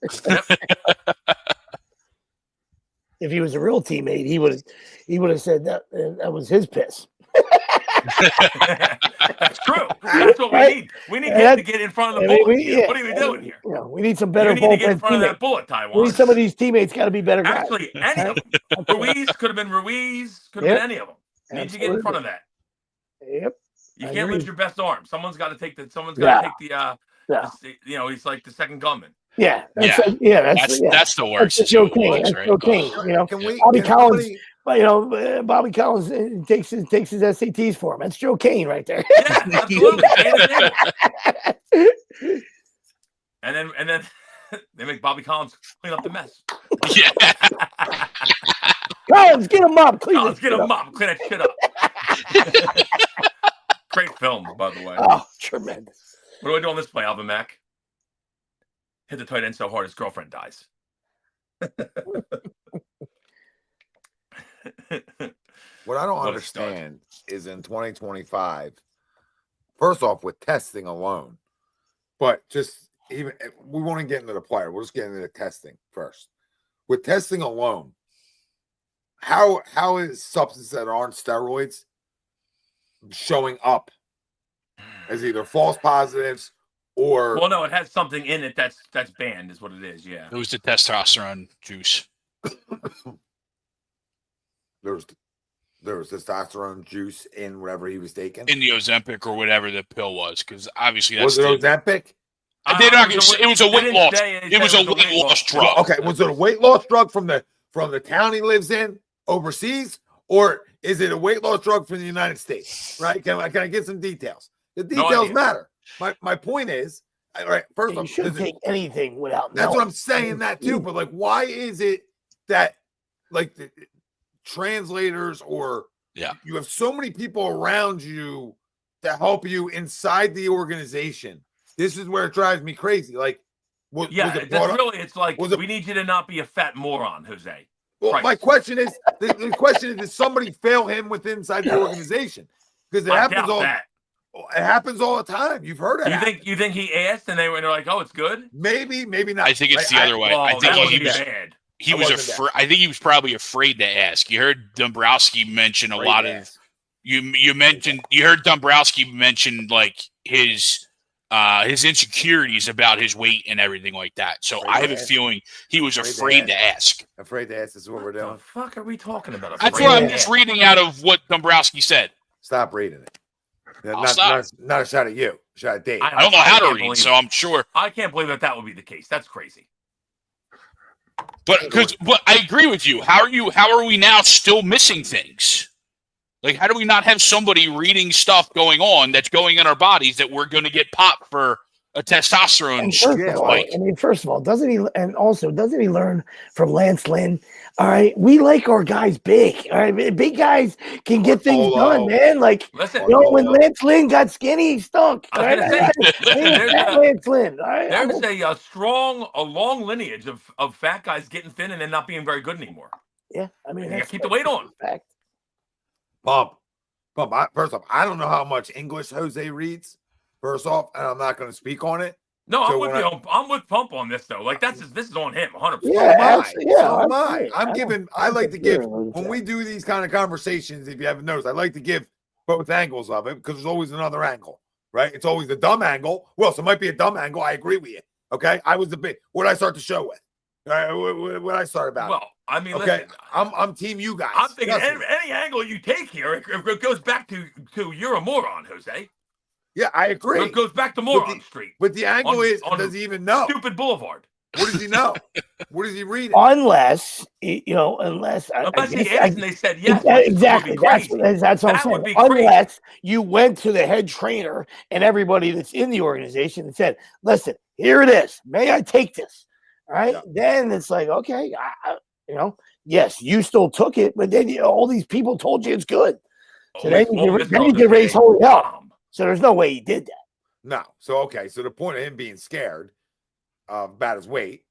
If he was a real teammate, he would have said that was his piss. That's true. That's what we need. We need him to get in front of the bullet. What are we doing here? You know, we need some better. You need to get in front of that bullet, Taiwan. We need some of these teammates. Got to be better guys. Actually, any of them. Ruiz could have been Ruiz. Could have been any of them. You need to get in front of that. Yep. You can't lose your best arm. Someone's got to take the. Someone's got to take the. He's like the second gunman. Yeah. That's the worst. That's Joe King. That's Joe King. You know, Bobby Collins. Bobby Collins takes his SATs for him. That's Joe Kane right there. Yeah, absolutely. And then they make Bobby Collins clean up the mess. Yeah. Collins, get him up. Clean that shit up. Great film, by the way. Oh, tremendous. What do I do on this play, Alvin Mack? Hit the tight end so hard his girlfriend dies. What I don't understand is in 2025, first off, with testing alone, but just even we want to get into the player. We'll just get into the testing first. With testing alone, how is substances that aren't steroids showing up as either false positives or? Well, no, it has something in it that's banned, is what it is. Yeah, it was the testosterone juice. There was testosterone juice in whatever he was taking. In the Ozempic or whatever the pill was, because obviously that's was it Ozempic? They're not gonna say it was a weight loss. It was a weight loss drug. Okay, was it a weight loss drug from the town he lives in overseas, or is it a weight loss drug from the United States? Right? Can I get some details? The details matter. My point is, all right. First, you shouldn't take anything without. That's what I'm saying. That too, but like, why is it that like the translators or you have so many people around you to help you inside the organization? This is where it drives me crazy. Like, it's like we need you to not be a fat moron, Jose. Well, my question is, the question is, did somebody fail him inside the organization? Because it happens all the time. You've heard it. You think he asked and they're like, oh, it's good? Maybe not. I think it's the other way. I think he was afraid. I think he was probably afraid to ask. You heard Dombrowski mention a lot of. You heard Dombrowski mention like his insecurities about his weight and everything like that. So I have a feeling he was afraid to ask. Afraid to ask. This is what we're doing. What the fuck are we talking about? That's what I'm just reading out of what Dombrowski said. Stop reading it. Not a shot at you. A shot at Dave. I don't know how to read, so I'm sure. I can't believe that would be the case. That's crazy. But I agree with you. How are we now still missing things? Like, how do we not have somebody reading stuff going on that's going in our bodies that we're going to get popped for a testosterone spike? First of all, doesn't he learn from Lance Lynn? All right, we like our guys big. All right, big guys can get things done, man. Like, when Lance Lynn got skinny, he stunk. All right, Lance Lynn. All right, there's a long lineage of fat guys getting thin and then not being very good anymore. Yeah, I mean, you keep the weight on. Fact. Pump. First off, I don't know how much English Jose reads. First off, and I'm not going to speak on it. No, I'm with you. I'm with Pump on this though. Like this is on him, 100%. I like to give when we do these kind of conversations. If you haven't noticed, I like to give both angles of it because there's always another angle, right? It's always the dumb angle. Well, so it might be a dumb angle. I agree with you. Okay, I was the big. What did I start the show with? What I start about? Well, I mean, okay, listen, I'm team you guys. I'm thinking any angle you take here, it goes back to you're a moron, Jose. Yeah, I agree. It goes back to Moron Street. But the angle does he even know? Stupid Boulevard. What does he know? What is he reading? Unless he asked and they said yes. Exactly. That's what I'm saying. Unless you went to the head trainer and everybody that's in the organization and said, listen, here it is. May I take this? All right. Yeah. Then it's like, okay, yes, you still took it, but then all these people told you it's good. So then you can raise holy hell. So there's no way he did that. No. So the point of him being scared about his weight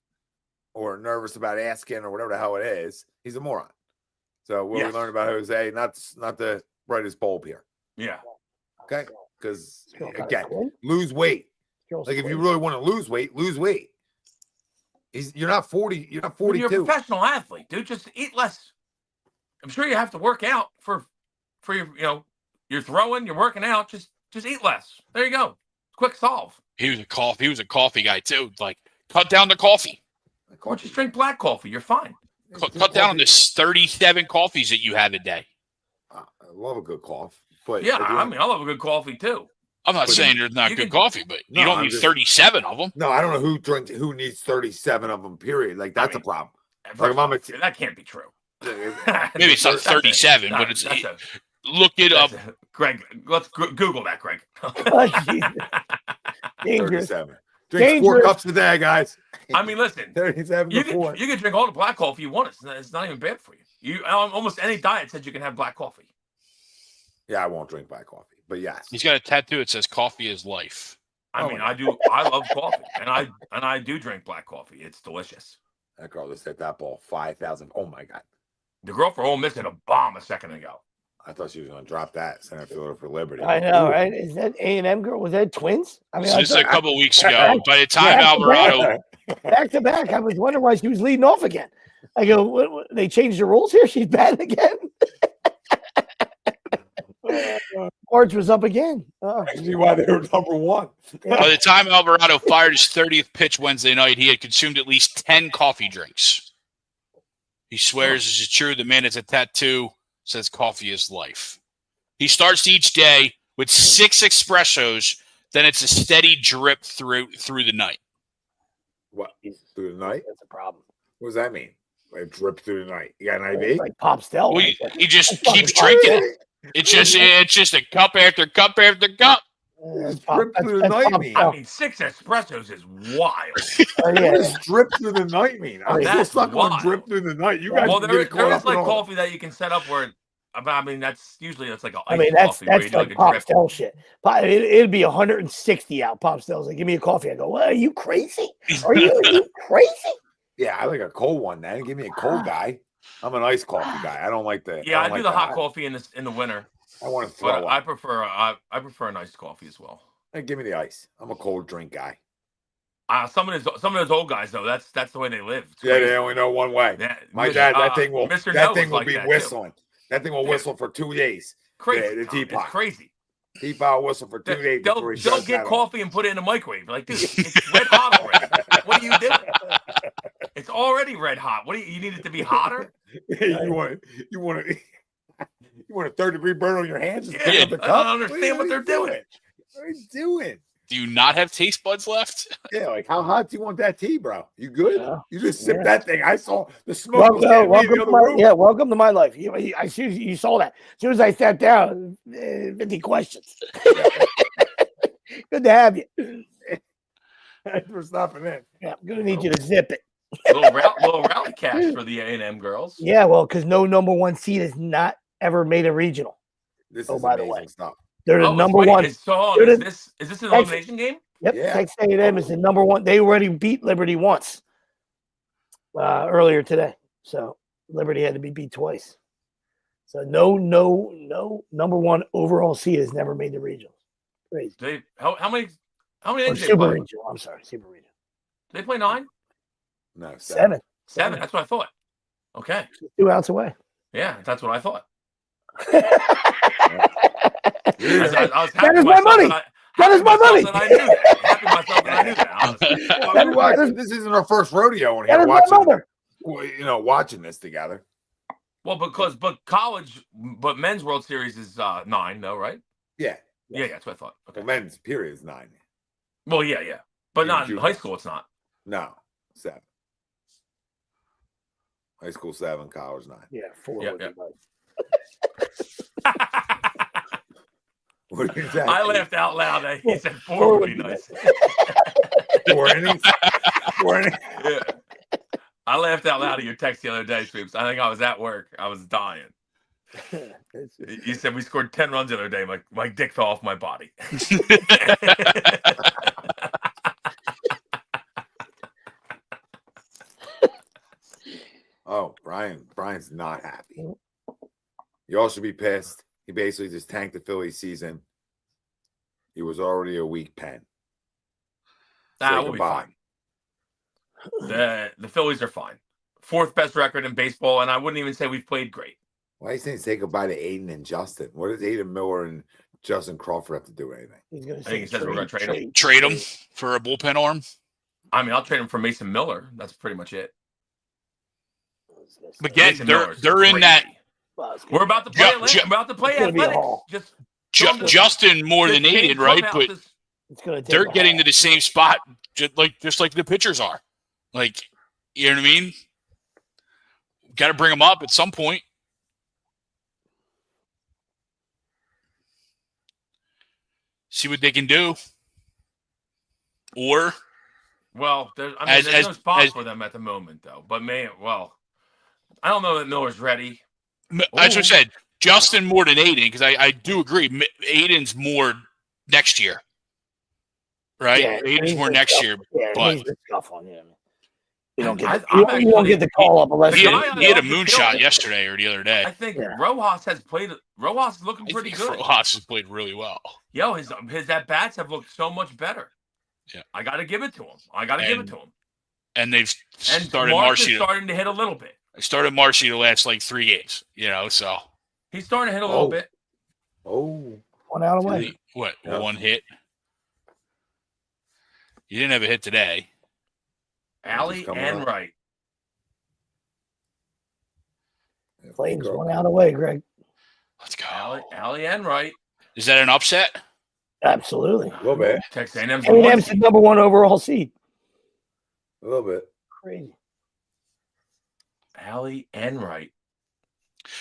or nervous about asking or whatever the hell it is, he's a moron. So what we learned about Jose, not the brightest bulb here. Yeah. Okay. Because again, lose weight. Like if you really want to lose weight, lose weight. You're not 40. You're not 42. You're a professional athlete, dude. Just eat less. I'm sure you have to work out for your, you're throwing, you're working out. Just eat less. There you go. Quick solve. He was a coffee guy too. Like, cut down the coffee. Or just drink black coffee. You're fine. Cut down on this 37 coffees that you have a day. I love a good coffee. But yeah, I love a good coffee too. I'm not saying there's not good coffee, but you don't need 37 of them. No, I don't know who needs 37 of them, period. Like, that's a problem. That can't be true. Maybe it's not 37, but it's... Look it up. Greg, let's Google that, Greg. 37. Drink 4 cups a day, guys. I mean, listen. 37 you can drink all the black coffee you want. It's not even bad for you. Almost any diet says you can have black coffee. Yeah, I won't drink black coffee, but yes. He's got a tattoo that says "Coffee is life." I mean, I do. I love coffee, and I do drink black coffee. It's delicious. That girl just hit that ball 5,000. Oh my god! The girl for Ole Miss hit a bomb a second ago. I thought she was going to drop that center fielder for Liberty. I know, right? Is that A&M girl? Was that twins? I mean, this is a couple of weeks ago. By the time Alvarado back to back, I was wondering why she was leading off again. I go, what, they changed the rules here? She's batting again. Orange was up again. See why they were number one. By the time Alvarado fired his 30th pitch Wednesday night, he had consumed at least 10 coffee drinks. He swears this is true. The man has a tattoo. Says coffee is life. He starts each day with 6 espressos, then it's a steady drip through the night. What? Through the night? That's a problem. What does that mean? Like drip through the night. You got an It's IV? like Pop Stella. Well, he just That's fucking keeps drinking it. Really? It's just a cup after cup after cup. That's Drip through the night Pop mean? Stella. I mean, 6 espressos is wild. What Yeah. does drip through the night mean? I'm still That's stuck on wild. drip through the night. You guys Well, can there get is caught up like in all- coffee that you can set up where. I mean, that's usually like an I iced mean, that's coffee where you do like like a Pop drip. Stella shit. It'd be 160 out. Pop Stella's like, give me a coffee. I go, what? Are you crazy? Are you crazy? Yeah, I like a cold one. Then give me a cold guy. I'm an iced coffee guy. I don't like the. Yeah, I don't do like the hot coffee in the winter, I want to throw but up. I prefer an iced coffee as well. Hey, give me the ice. I'm a cold drink guy. Some of those old guys though, that's the way they live. It's Yeah, crazy. they only know one way. Yeah, My Mr. dad, that thing will. Mr. That No thing was will like be that, too. whistling. That thing will Yeah. whistle for 2 days. Crazy. The teapot. It's crazy. Teapot whistle for 2 days. They'll before he shuts get that off. coffee and put it in the microwave. Like, dude, it's red hot already. What are you doing? It's already red hot. What do you need it to be hotter? you want a 3rd-degree burn on your hands? Just pick Yeah, up the I cup? don't understand what they're doing. What are you doing? Do you not have taste buds left? Yeah, like how hot do you want that tea, bro? You good? Yeah. You just sip Yeah. that thing. I saw the smoke. was hitting me in Welcome the to other my room. welcome to my life. You saw that. As soon as I sat down, 50 questions. Good to have you. Thanks for stopping in. Yeah, I'm gonna need you to zip it. little rally cash for the A&M girls. Yeah, well, because no number 1 seed has not ever made a regional. This Oh, is by the amazing way. stuff. They're the Oh, it's number funny, 1. They're is the- this an Texas- elimination game? Yep, Yeah. Texas A&M is the number 1. They already beat Liberty once earlier today, so Liberty had to be beat twice. So no number 1 overall seed has never made the regionals. Crazy. How many Or innings they super play? regional. I'm sorry, super regional. They play 9? No, 7. 7. That's what I thought. Okay. 2 outs away. Yeah, that's what I thought. Yeah. I was That happy is with my myself money. That is my money. That I knew that. Happy with myself that I knew that. Honestly. Well, That is- watch- that is- this isn't our first rodeo on That here is my mother. watching this together. Well, but men's World Series is 9, though, right? Yeah. Yeah, that's what I thought. Okay. Well, men's period is 9. Well, yeah. But Yeah, not in junior. high school, it's not. No, 7. High school 7, college 9. Yeah, 4 Yeah, would yeah. be nice. What do you say? I laughed out loud. He said 4 4 would be nice. 4 innings. 4 innings. Yeah. I laughed out loud at your text the other day, Sweeps. I think I was at work. I was dying. You said we scored 10 runs the other day. My dick fell off my body. Oh, Brian's not happy. You all should be pissed. He basically just tanked the Phillies season. He was already a weak pen. Say We'll be goodbye. fine. The Phillies are fine. 4th best record in baseball, and I wouldn't even say we've played great. Why are you saying say goodbye to Aiden and Justin? What does Aiden Miller and Justin Crawford have to do with anything? He's gonna I think he says we're gonna trade him. Trade him for a bullpen arm. I mean, I'll trade him for Mason Miller. That's pretty much it. But again, Mason they're Miller's in crazy. that. We're about to play. Ju- We're about to play It's gonna be a athletics. haul. Just Justin more than change Aiden, right? But clubhouses. It's gonna take they're a getting haul. to the same spot, just like the pitchers are. Like, you know what I mean? Got to bring them up at some point. See what they can do. Or Well, there's As- no spot as- for them at the moment, though. But I don't know that Miller's ready. that's what I said. Justin more than Aiden, because I do agree. Aiden's more next year, right? Yeah, Aiden's he's more the next tough- year. Yeah, but- he's the tough one. Yeah, you don't get I- the, I'm you don't actually- get the call up unless The He you guy had, I he had a love to moonshot kill. yesterday or the other day. I think Yeah. Rojas has played. Rojas is looking I pretty think good. Rojas has played really well. Yo, his at bats have looked so much better. Yeah. I got to give it to him. And they've And started Mark is Marcy. starting to hit a little bit. Started Marcy the last like 3 games. So He's starting to hit a little Oh. bit. Oh, 1 out away. what? Yeah. 1 hit. You didn't have a hit today. Alley coming and up. right. Flames 1 out away, Greg. Let's go. Alley and right. Is that an upset? Absolutely. A little bit. Texas A&M's the A&M's one the seed. number 1 overall seed. A little bit. Crazy. Allie and Wright.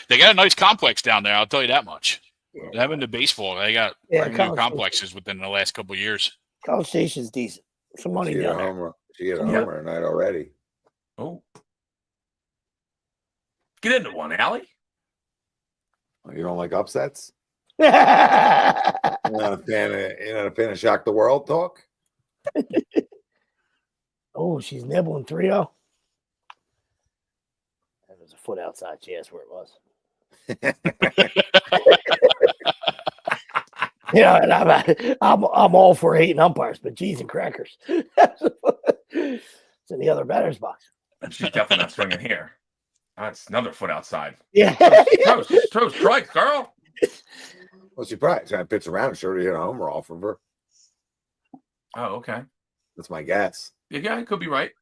They got a nice complex down there. I'll tell you that much. Yeah. Having the baseball, they got Yeah, brand new complexes within the last couple of years. College Station's decent. Some money She hit a down there. homer. She hit a homer tonight already. Oh. Get into one, Allie. Oh, you don't like upsets? Oh, You're not a fan of Shock the World talk? she's nibbling 3-0. That was a foot outside. She asked where it was. And I'm all for hating umpires, but geez and crackers. It's in the other batter's box. And she's definitely not swinging here. That's another foot outside. Yeah. Throw strikes, girl. Well, she probably trying to pitch around and sure to hit a homer off of her. Oh, okay. That's my guess. Yeah, it could be right.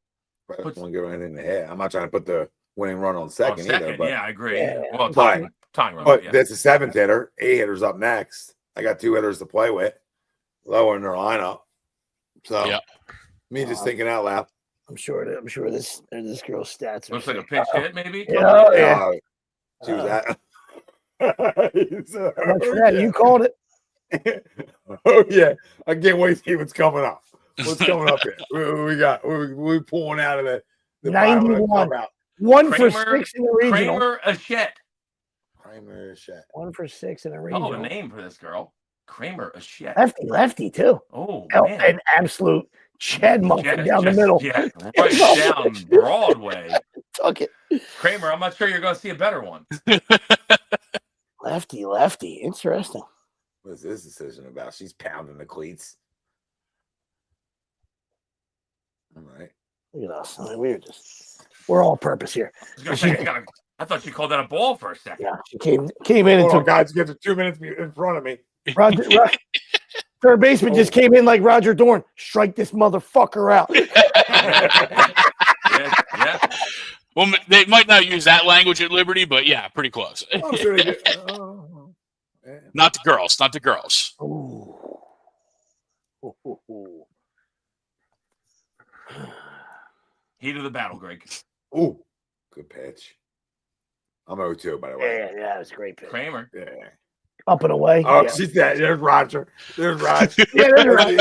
But I don't want to get right in the head. I'm not trying to put the winning run on second, Second, either. But, yeah, I agree. Yeah. Well, But- tying run. but Yeah. that's a 7th hitter. 8 hitters up next. I got 2 hitters to play with. Lower in their lineup. So Yeah. me just thinking out loud. I'm sure this girl's stats are Looks like a pinch hit, maybe. Yeah, yeah. She was at. How much for that? You called it. Oh yeah, I can't wait to see what's coming up. What's coming up here? We got. We're pulling out of the 91. Out. 1 for Kramer- 6 in the regional. Kramer Achette. Kramer shit. 1 for 6 in the Oh, regional. a name for this girl. Kramer Achette. Lefty too. Oh, Oh, man. an absolute Chad muffin down the Just- middle. Yeah, right down Broadway. Took it. Kramer, I'm not sure you're going to see a better one. Lefty. Interesting. What's this decision about? She's pounding the cleats. All right. Look at us. I mean, we're all purpose here. I was gonna say, I thought she called that a ball for a second. Yeah, she came in and Hold on, took guys. Get to 2 minutes in front of me. Roger. Third baseman just came in like Roger Dorn. Strike this motherfucker out. Yeah. Well, they might not use that language at Liberty, but yeah, pretty close. I'm sure they did. Oh, yeah. Not the girls. Not the girls. Ooh. Ooh. Heat of the battle, Greg. Ooh, good pitch. I'm 0-2, by the way. Yeah, that was a great pitch. Kramer. Yeah. Up and away. Oh, yeah. she's dead. There's Roger. There's Roger. Yeah, that's right.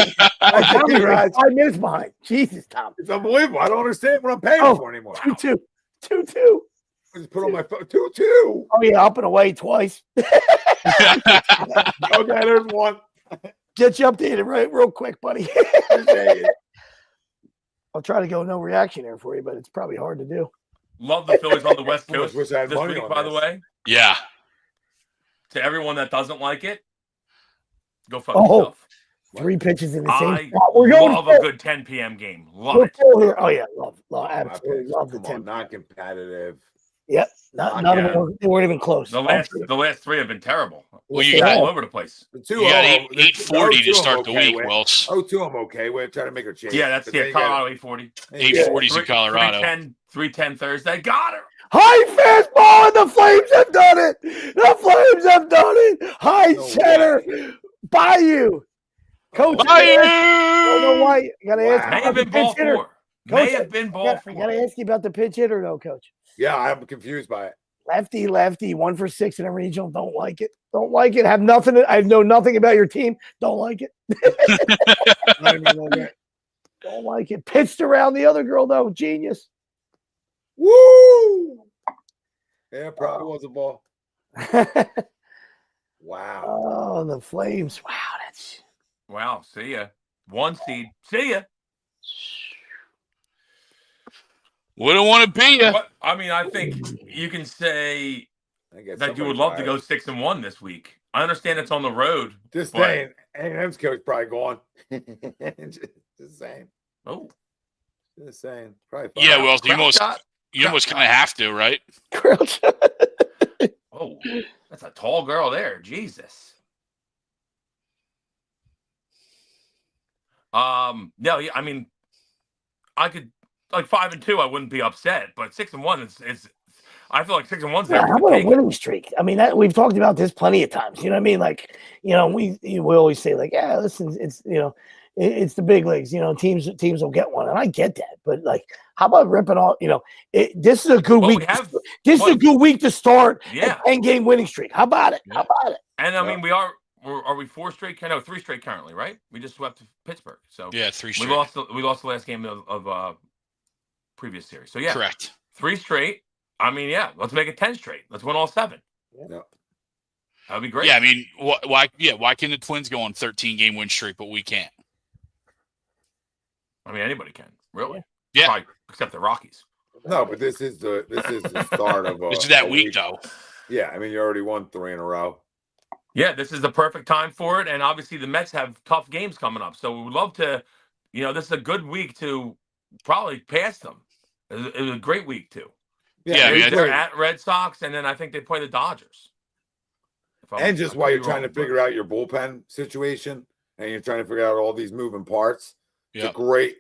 Hey, Raj. 5 minutes behind. Jesus, Tom. It's unbelievable. I don't understand what I'm paying Oh, for anymore. 2-2. 2-2. I just put on my phone. 2-2. Oh, yeah, up and away twice. Okay, there's one. Get you updated real quick, buddy. Appreciate it. I'll try to go no reaction there for you, but it's probably hard to do. Love the Phillies on the West I almost Coast wish I had this money week, on by the this. way. Yeah. To everyone that doesn't like it, go fuck Oh, yourself. 3 pitches in the same I spot. We're going love full. a good 10 p.m. game. Love We're it. full here. Oh, yeah. Love My absolutely. picks. Love the Come 10. on, not competitive. Yep. None Yeah. of them they weren't even close. The last 3 have been terrible. Well, Yeah. you got All over the place. The you got 2-0, 840 to 0-2 I'm start the okay week, with. Wells. 0-2 I'm okay with. Trying to make her change. Yeah, that's But then you Colorado 840. 840's in Colorado. 310 Thursday. Got her. High fastball, and the Flames have done it. The Flames have done it. High No cheddar. Bayou. Coach. Bayou! I don't know why. You gotta Wow. ask May about have the been ball pitch hitter. 4. May Coach, have been ball I 4. gotta ask you about the pitch hitter, though, Coach. Yeah, I'm confused by it. Lefty, 1 for 6 in a regional. Don't like it. Don't like it. Have nothing. I know nothing about your team. Don't like it. Not even like that. Don't like it. Pitched around the other girl, though. Genius. Woo! Yeah, probably was a ball. Wow. Oh, the Flames. Wow, that's Wow. See ya. 1 seed. See ya. Wouldn't want to be you. What? I mean, I think you can say I guess that you would somebody love to go 6-1 this week. I understand it's on the road. Just but- saying, A&M's coach probably gone. just saying. Oh, Just saying. Probably fine. Yeah, well, Crowd you almost kind of have to, right? Crouch. Oh, that's a tall girl there. Jesus. No, yeah, I mean, I could like 5-2. I wouldn't be upset, but 6-1 is. I feel like 6-1's Yeah, there. how about a winning streak? I mean, we've talked about this plenty of times. You know what I mean? Like, we always say like, yeah, listen, it's it's the big leagues. Teams will get one, and I get that. But like, how about ripping off? This is a good week. This is a good week to start a 10-game winning streak. How about it? Yeah. How about it? And I mean, are we 4 straight? No, 3 straight currently, right? We just swept Pittsburgh. So yeah, 3 straight. We lost the last game of previous series. So yeah, correct. 3 straight. I mean, yeah, let's make it 10 straight. Let's win all 7. Yeah. That'd be great. Yeah, I mean, why can the Twins go on 13-game win streak, but we can't? I mean, anybody can, really. Yeah. Probably, except the Rockies. No, but this is the start of this is that week, though. Yeah, I mean, you already won 3 in a row. Yeah, this is the perfect time for it, and obviously the Mets have tough games coming up, so we would love to. This is a good week to probably pass them. It was a great week too. Yeah, I mean, they're at Red Sox, and then I think they play the Dodgers. And just while you're trying to figure out your bullpen situation, and you're trying to figure out all these moving parts, it's a great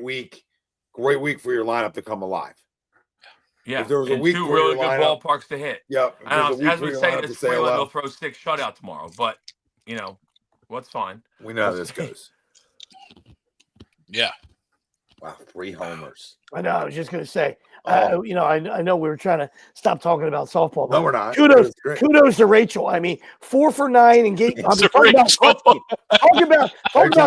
week. Great week for your lineup to come alive. Yeah, if there was a week 2 for really good lineup, ballparks to hit. Yep. As we say, this Freeland will throw 6 shutout tomorrow, but what's fine. We know how this goes. Yeah. Wow, 3 homers. I know. I was just going to say. I know we were trying to stop talking about softball. No, we're not. Kudos to Rachel. I mean, 4 for 9 and talking about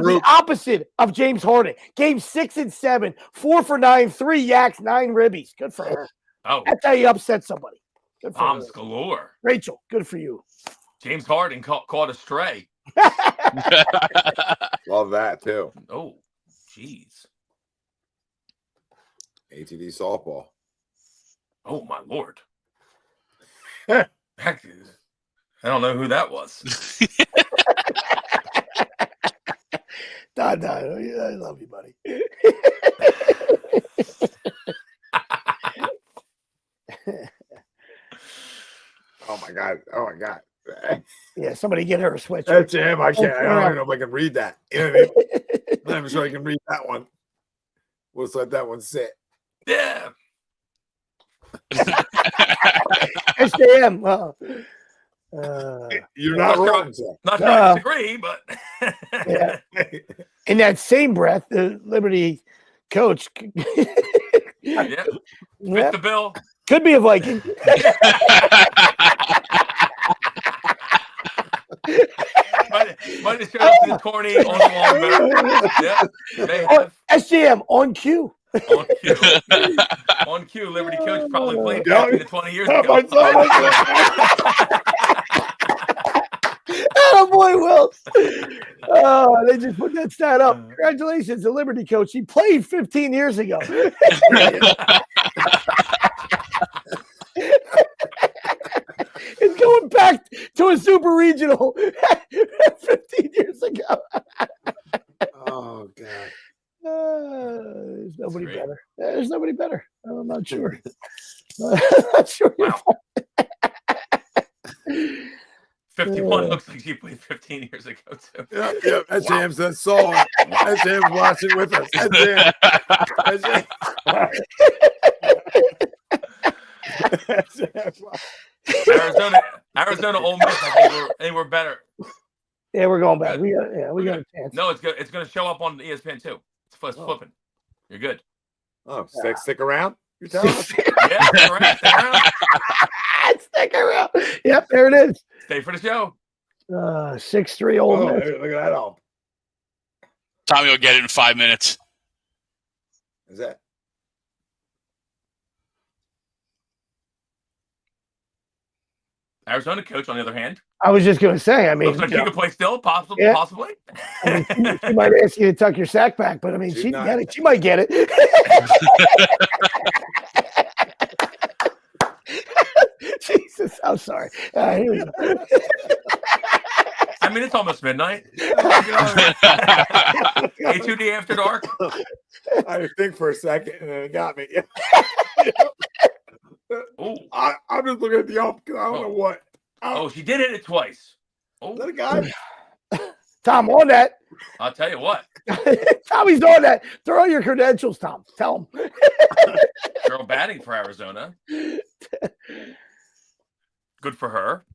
the opposite of James Harden. Game 6 and 7, 4 for 9, 3 yaks, 9 ribbies. Good for her. Oh, that's how you upset somebody. Good for bombs her. galore. Rachel, good for you. James Harden caught a stray. Love that too. Oh, jeez. ATD softball. Oh my lord. I don't know who that was. No, I love you, buddy. Oh my god. Yeah, somebody get her a switch. That's him. I can't. I don't even know if I can read that. You know what I mean? I'm not even sure I can read that one. We'll just let that one sit. Yeah. SJM. You're not wrong, sir. Not sure I disagree, but yeah. In that same breath, the Liberty coach fit the bill. Could be a Viking. Might have showed up to the corny on the long SGM on cue. On cue, Liberty coach probably played 20 years ago. Oh boy, Will. Oh, they just put that stat up. Congratulations, the Liberty coach. He played 15 years ago. It's going back to a super regional 15 years ago. Oh God. There's nobody better. There's nobody better. I'm not sure. I'm not sure. Wow. 51 looks like he played 15 years ago too. Yep. That's James. That song. That's James watching with us. That's James. Arizona, Ole Miss. I think we're better. Yeah, we're going back. We got a chance. No, it's good. It's going to show up on ESPN too. It's flipping. You're good. Oh, stick around. You're telling us. Yeah, stick around. Stick around. Yep, there it is. Stay for the show. 6-3 Ole Miss. Look at that all. Tommy will get it in 5 minutes. Is that? Arizona coach, on the other hand, I was just going to say, I mean, looks like he could play still, possibly. I mean, she might ask you to tuck your sack back, but I mean, she might get it. Jesus, I'm sorry. Here we go. I mean, it's almost midnight. A2D after dark. I had to think for a second, and then it got me. I'm just looking at the ump because I don't know what. Oh, she did hit it twice. Is that a guy? Tom, on that. I'll tell you what. Tommy's on that. Throw your credentials, Tom. Tell him. Girl batting for Arizona. Good for her.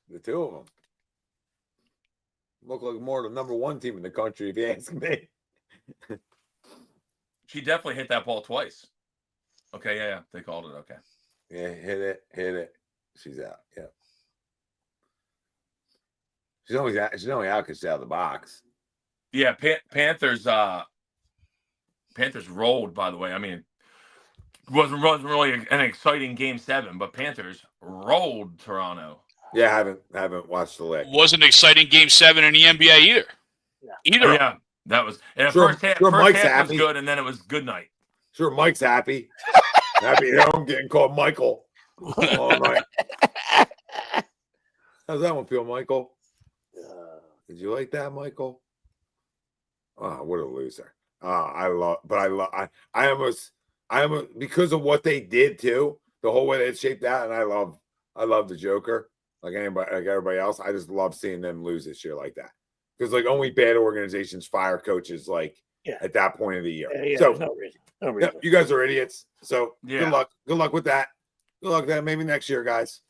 The two of them look like more the number one team in the country, if you ask me. She definitely hit that ball twice. Okay, yeah, they called it. Okay. Yeah, hit it. She's out. Yeah. She's only out because she's out of the box. Yeah, Panthers rolled, by the way. I mean, wasn't really an exciting game 7, but Panthers rolled Toronto. Yeah, I haven't watched the lick. Wasn't an exciting game 7 in the NBA either. Either. Oh, yeah, that was. And Sure, first half Mike's was happy. good, and then it was good night. Sure, Mike's happy. Happy I'm getting called Michael all night. How's that one feel, Michael? Did you like that, Michael? Oh, what a loser. I almost because of what they did too, the whole way that it shaped out, and I love the Joker, like everybody else. I just love seeing them lose this year like that. Because like only bad organizations fire coaches at that point of the year. Yeah, so no reason. yeah, you guys are idiots. So Yeah. Good luck with that. Good luck with that. Maybe next year, guys.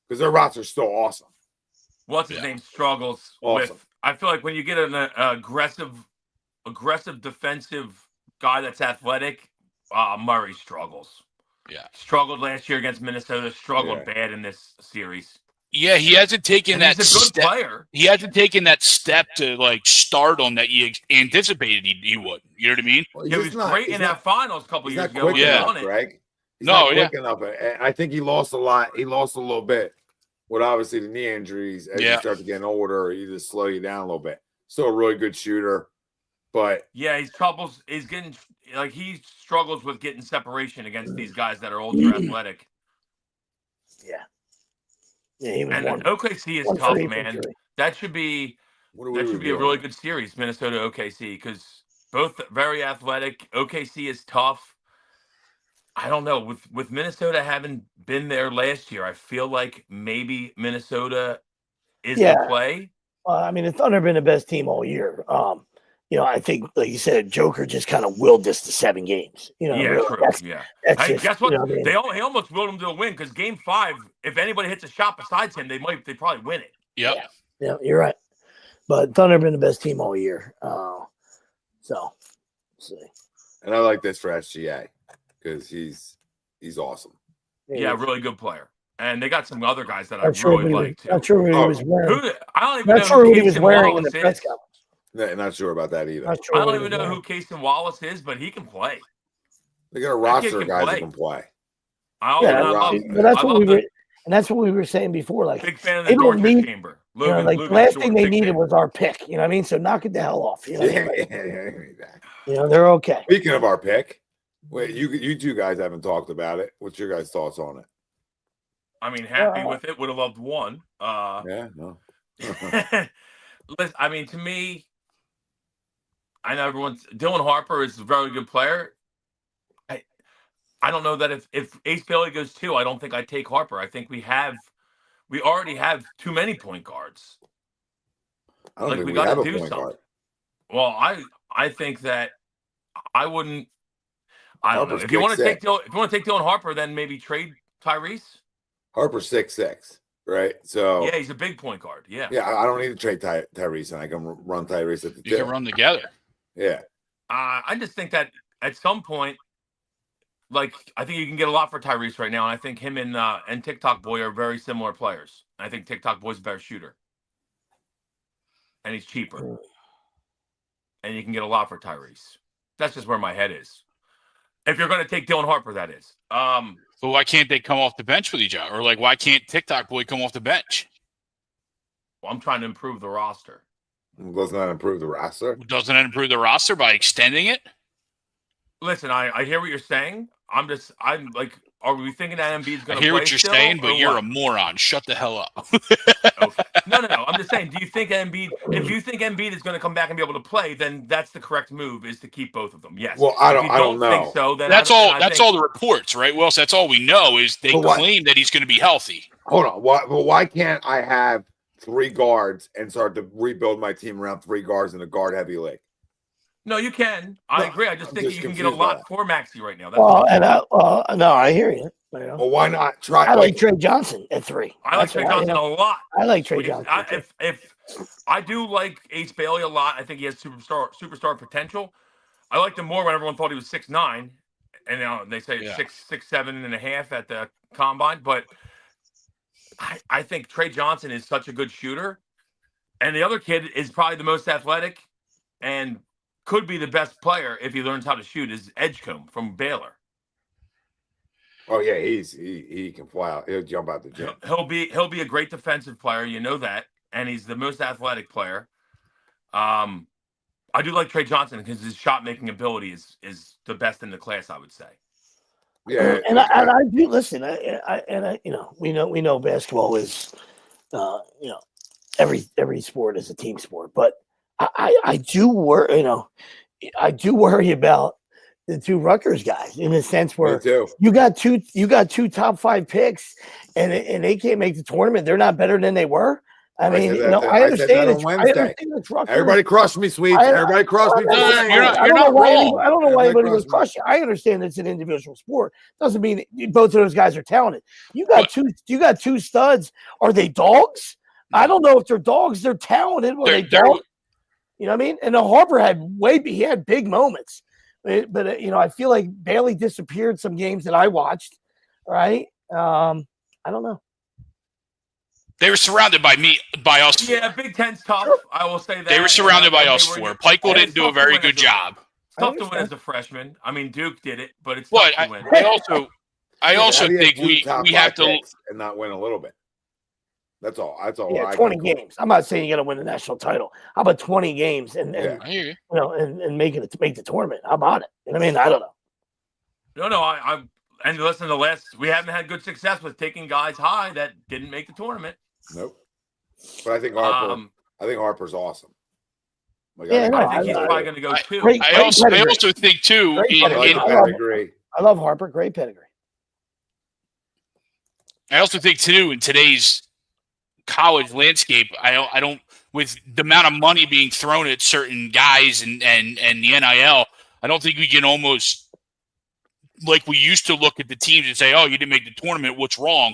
Because their roster's still awesome. What's his name struggles Awesome. with. I feel like when you get an aggressive defensive guy that's athletic, Murray struggles. Yeah. Struggled last year against Minnesota. Struggled bad in this series. Yeah, he hasn't taken And that he's a good step. player. He hasn't taken that step to start on that you anticipated he would. You know what I mean? Well, He was great in that finals a couple He's years not ago. quick Yeah. enough, Greg. He's No, not yeah. quick enough. And I think he lost a lot. He lost a little bit with obviously the knee injuries. As you start to get older, he just slow you down a little bit. Still a really good shooter, but Yeah, he struggles with getting separation against these guys that are ultra athletic. Yeah, he was And one. OKC is one tough, for eight man. victory. That should be what are we a reviewing? really good series, Minnesota OKC, because both very athletic. OKC is tough. I don't know. With Minnesota having been there last year, I feel like maybe Minnesota is the play. I mean, the Thunder have been the best team all year. I think, like you said, Joker just kind of willed this to 7 games. Yeah, really, true. that's Hey, just, guess what? you know what I mean? He almost willed him to a win because Game 5, if anybody hits a shot besides him, they probably win it. Yep. Yeah, you're right. But Thunder have been the best team all year. So, see. And I like this for SGA because he's awesome. Yeah, really good player. And they got some other guys that I Not sure really what he like too. Not sure what he was wearing. I don't even Not know sure who what he was Casey wearing in the Wallace press is. conference. Not sure about that either. Not I sure what don't he even was know wearing. who Casey Wallace is, but he can play. They got a That roster kid of can guys play. that can play. But that's what we were saying before. Like, big fan of they the don't Dorchester need- Chamber. the last thing they needed was our pick. You know what I mean? So knock it the hell off. You know, they're okay. Speaking of our pick, wait, you two guys haven't talked about it. What's your guys' thoughts on it? I mean, happy with it. Would have loved one. Yeah, no. Listen, I mean, to me, I know Dylan Harper is a very good player. I don't know that if Ace Bailey goes 2, I don't think I'd take Harper. I think we already have too many point guards. I don't think we we have got a to do point something. guard. Well, I think that I wouldn't. I don't know. Harper's If you want to 6'6". take Dylan Harper, then maybe trade Tyrese. Harper's 6'6", right? So Yeah, he's a big point guard. Yeah. yeah, I don't need to trade Tyrese, and I can run Tyrese at the You tip. can run together. Yeah, I just think that at some point, I think you can get a lot for Tyrese right now, and I think him and TikTok Boy are very similar players. I think TikTok Boy's a better shooter, and he's cheaper, and you can get a lot for Tyrese. That's just where my head is. If you're going to take Dylan Harper, that is. But why can't they come off the bench with each other? Or why can't TikTok Boy come off the bench? Well, I'm trying to improve the roster. let's not improve the roster. Doesn't that improve the roster by extending it? Listen, I hear what you're saying. I'm like, are we thinking that Embiid's I going to play hear what you're still, saying, or but you're what? a moron. Shut the hell up. Okay. No. I'm just saying, do you think Embiid, if you think Embiid is going to come back and be able to play, then that's the correct move, is to keep both of them. Yes. Well, I If you don't know. think so, then That's I all. think- That's all the reports, right? Well, so that's all we know is they But why- claim that he's going to be healthy. Hold on. Why can't I have 3 guards and start to rebuild my team around 3 guards in a guard heavy league? No, you can. I agree. I just I'm think just you can get a confused by lot that. for Maxey right now. That's all. No, I hear you. Well, why not try? I like Trey Johnson at 3. I like That's Trey why, Johnson a lot. I like Trey Which is- Johnson. I, too. if I do like Ace Bailey a lot, I think he has superstar potential. I liked him more when everyone thought he was 6'9", and they say 6'7.5" at the combine. But I think Trey Johnson is such a good shooter, and the other kid is probably the most athletic and could be the best player if he learns how to shoot. Is Edgecombe from Baylor. Oh yeah, he can fly out. He'll jump out the gym. He'll be a great defensive player, you know that, and he's the most athletic player. I do like Trey Johnson because his shot making ability is the best in the class, I would say. Yeah, and I do listen. We know basketball is, every sport is a team sport, but I do worry. I do worry about the 2 Rutgers guys in the sense where you got two top 5 picks and they can't make the tournament. They're not better than they were. I mean, I understand it's Rutgers. Everybody crushed me, Sweeps. Everybody crushed me. You're not wrong. I don't know why anybody was crushing. I understand it's an individual sport. Doesn't mean both of those guys are talented. You got two studs. Are they dogs? I don't know if they're dogs. They're talented. Are they dogs? You know what I mean? And Harper he had big moments. But I feel like Bailey disappeared some games that I watched, right? I don't know. They were surrounded by us. Yeah, Big Ten's tough. I will say that. They were surrounded by us 4. Peichel didn't do a very good job. It's tough to win as a freshman. I mean, Duke did it, but it's tough to win. I also think we have to and not win a little bit. That's all. Yeah, 20 games. I'm not saying you got to win the national title. How about 20 games and make the tournament? How about it? I mean, I don't know. No, I'm and listen. We haven't had good success with taking guys high that didn't make the tournament. Nope. But I think Harper's awesome. I think he's probably going to go too. I also think too. I agree. I love Harper. Great pedigree. I also think too in today's college landscape, I don't with the amount of money being thrown at certain guys and the NIL, I don't think we can almost like we used to look at the teams and say, "Oh, you didn't make the tournament. What's wrong?"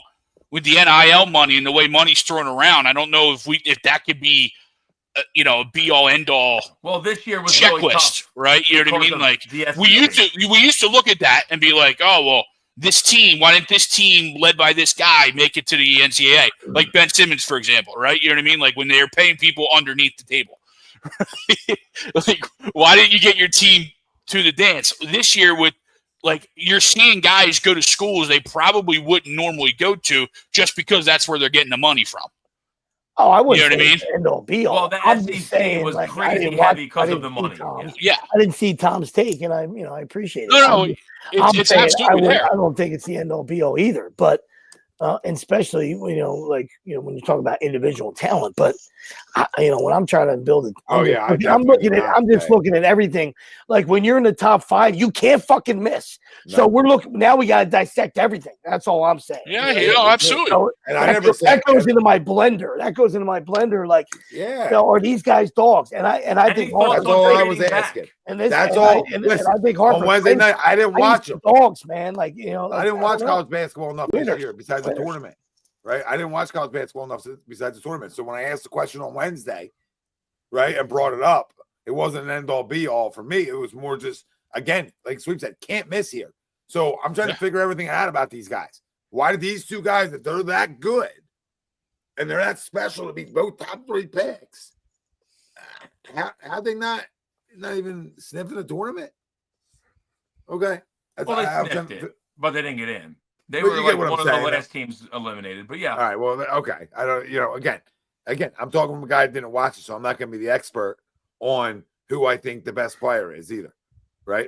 With the NIL money and the way money's thrown around, I don't know if that could be, a be all end all. Well, this year was checklist, really tough, right? You know what I mean? Like we used to look at that and be like, "Oh, well, this team. Why didn't this team led by this guy make it to the NCAA?" Like Ben Simmons, for example, right? You know what I mean? Like when they were paying people underneath the table. Like, why didn't you get your team to the dance this year? You're seeing guys go to schools they probably wouldn't normally go to just because that's where they're getting the money from. Oh, I wouldn't. You know what I mean? End all be all. Well, the SEC was crazy heavy because of the money. Yeah, I didn't see Tom's take, and I appreciate it. No, it's absolutely there. I don't think it's the end all be all either, but and especially when you talk about individual talent, but when I'm trying to build it, I'm just looking at everything. Like when you're in the top 5, you can't fucking miss. No. So now we got to dissect everything. That's all I'm saying. Yeah, absolutely. So, and that goes into my blender. Like, are these guys dogs? And I think that's all I was asking. And I think Harper on Wednesday night I didn't watch them. Dogs, man. I didn't watch college basketball enough this year besides the tournament. Right, I didn't watch college basketball enough besides the tournament. So when I asked the question on Wednesday, right, and brought it up, it wasn't an end all be all for me. It was more just again, like Sweep said, can't miss here. So I'm trying to figure everything out about these guys. Why did these 2 guys that they're that good and they're that special to be both top 3 picks? How they not even sniffing the tournament? Okay, they sniffed it, but they didn't get in. They were like one of the last teams eliminated, but yeah. All right, well, okay. I don't, again, I'm talking from a guy that didn't watch it, so I'm not going to be the expert on who I think the best player is either, right?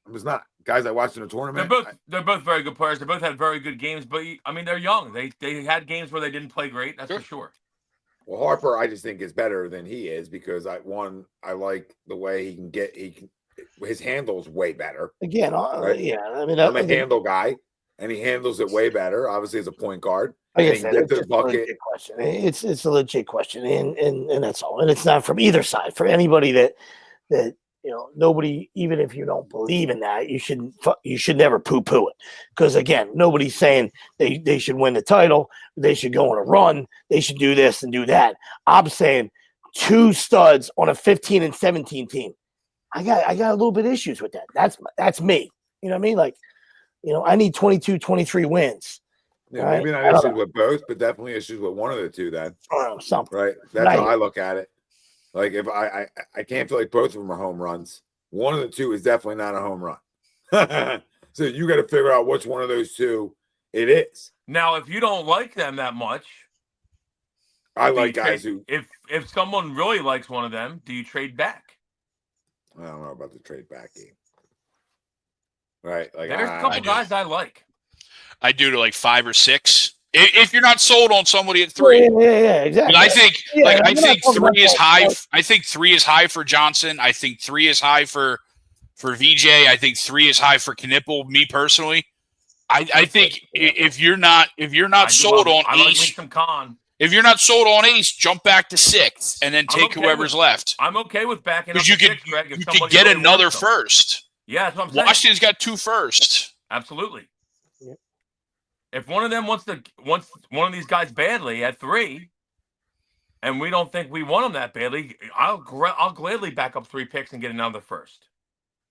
I was not. Guys I watched in the tournament. They're both very good players. They both had very good games, but I mean, they're young. They had games where they didn't play great. That's for sure. Well, Harper, I just think is better than he is because I like the way he can his handle's way better. Again, right? Yeah. I mean, I'm a handle guy. And he handles it way better, obviously, as a point guard. Like I said, it's a legit question. It's a legit question, and that's all. And it's not from either side. For anybody that nobody, even if you don't believe in that, you should never poo-poo it. Because again, nobody's saying they should win the title, they should go on a run, they should do this and do that. I'm saying 2 studs on a 15 and 17 team. I got a little bit of issues with that. That's me. You know what I mean? Like, I need 22, 23 wins. Yeah, Right? maybe not issues with both, but definitely issues with one of the two. Then, Something. right? That's how I look at it. Like, if I can't feel like both of them are home runs. One of the two is definitely not a home run. So you got to figure out which one of those two it is. Now, if you don't like them that much, I like guys who. If someone really likes one of them, do you trade back? I don't know about the trade back game. Right? Like, There's a couple guys I like. I do to like 5 or 6. If you're not sold on somebody at 3. Yeah, exactly. But I think I think 3 is high. Like, I think 3 is high for Johnson. I think 3 is high for VJ. I think 3 is high for Knipple. Me personally, I think if you're not sold on Ace, if you're not sold on Ace, jump back to 6 and then take whoever's left. I'm okay with backing up. Because you could get another first. Yeah, that's what I'm saying. Washington's got 2 firsts. Absolutely. If one of them wants one of these guys badly at 3, and we don't think we want him that badly, I'll gladly back up 3 picks and get another first.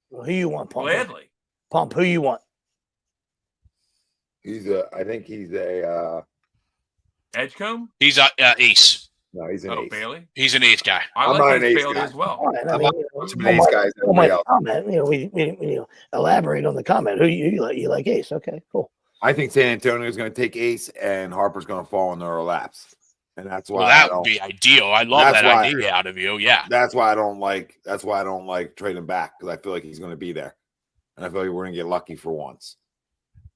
Well, who you want, Pump? Gladly. Pump, who you want? I think he's a Edgecombe? He's a Ace. No, he's an Ace. Bailey? He's an Ace guy. I'm not an Ace Bailey guy. as well. All right, I'm not an Ace guy. Comment. We elaborate on the comment. Who you like? You like Ace? Okay, cool. I think San Antonio is going to take Ace, and Harper's going to fall in their laps, and that's why. Well, that would be ideal. I love that idea out of you. Yeah, that's why I don't like. That's why I don't like trading back, because I feel like he's going to be there, and I feel like we're going to get lucky for once.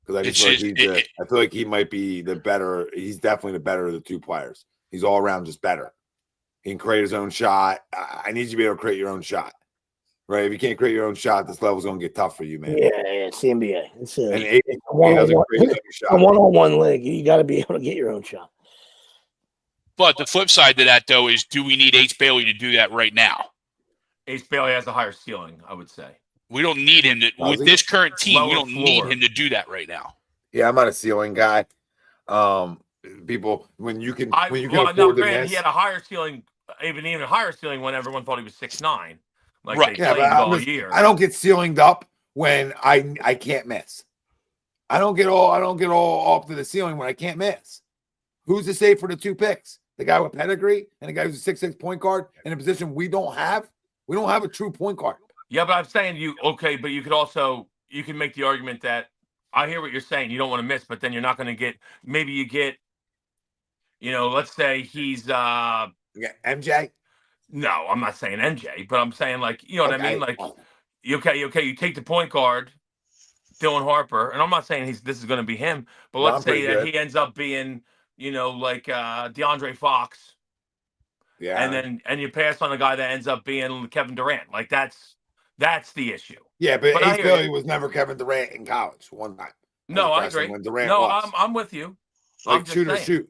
Because I just I feel like he might be the better. He's definitely the better of the 2 players. He's all around just better. He can create his own shot. I need you to be able to create your own shot. Right, if you can't create your own shot, this level's gonna get tough for you, man. Yeah, it's the NBA. It's a one-on-one league. You got to be able to get your own shot. But the flip side to that, though, is do we need Ace Bailey to do that right now? Ace Bailey has a higher ceiling, I would say. We don't need him to. With this current team, we don't need him to do that right now. Yeah, I'm not a ceiling guy. People, when you can afford to miss, he had a higher ceiling, even higher ceiling when everyone thought he was 6'9". Like right. They played all year. I don't get ceilinged up when I can't miss. I don't get all up to the ceiling when I can't miss. Who's to say for the 2 picks? The guy with pedigree and the guy who's a 6'6" point guard in a position we don't have. We don't have a true point guard. Yeah, but I'm saying but you can make the argument that I hear what you're saying. You don't want to miss, but then you're not going to get. Maybe you get. Let's say he's MJ. No, I'm not saying MJ, but I'm saying what I mean? Like, you take the point guard, Dylan Harper, and I'm not saying this is going to be him, but let's say that he ends up being, like DeAndre Fox. Yeah. And you pass on a guy that ends up being Kevin Durant. Like that's the issue. Yeah, but Ace Bailey was never Kevin Durant in college one time. No, I agree. I'm with you. Like shoot.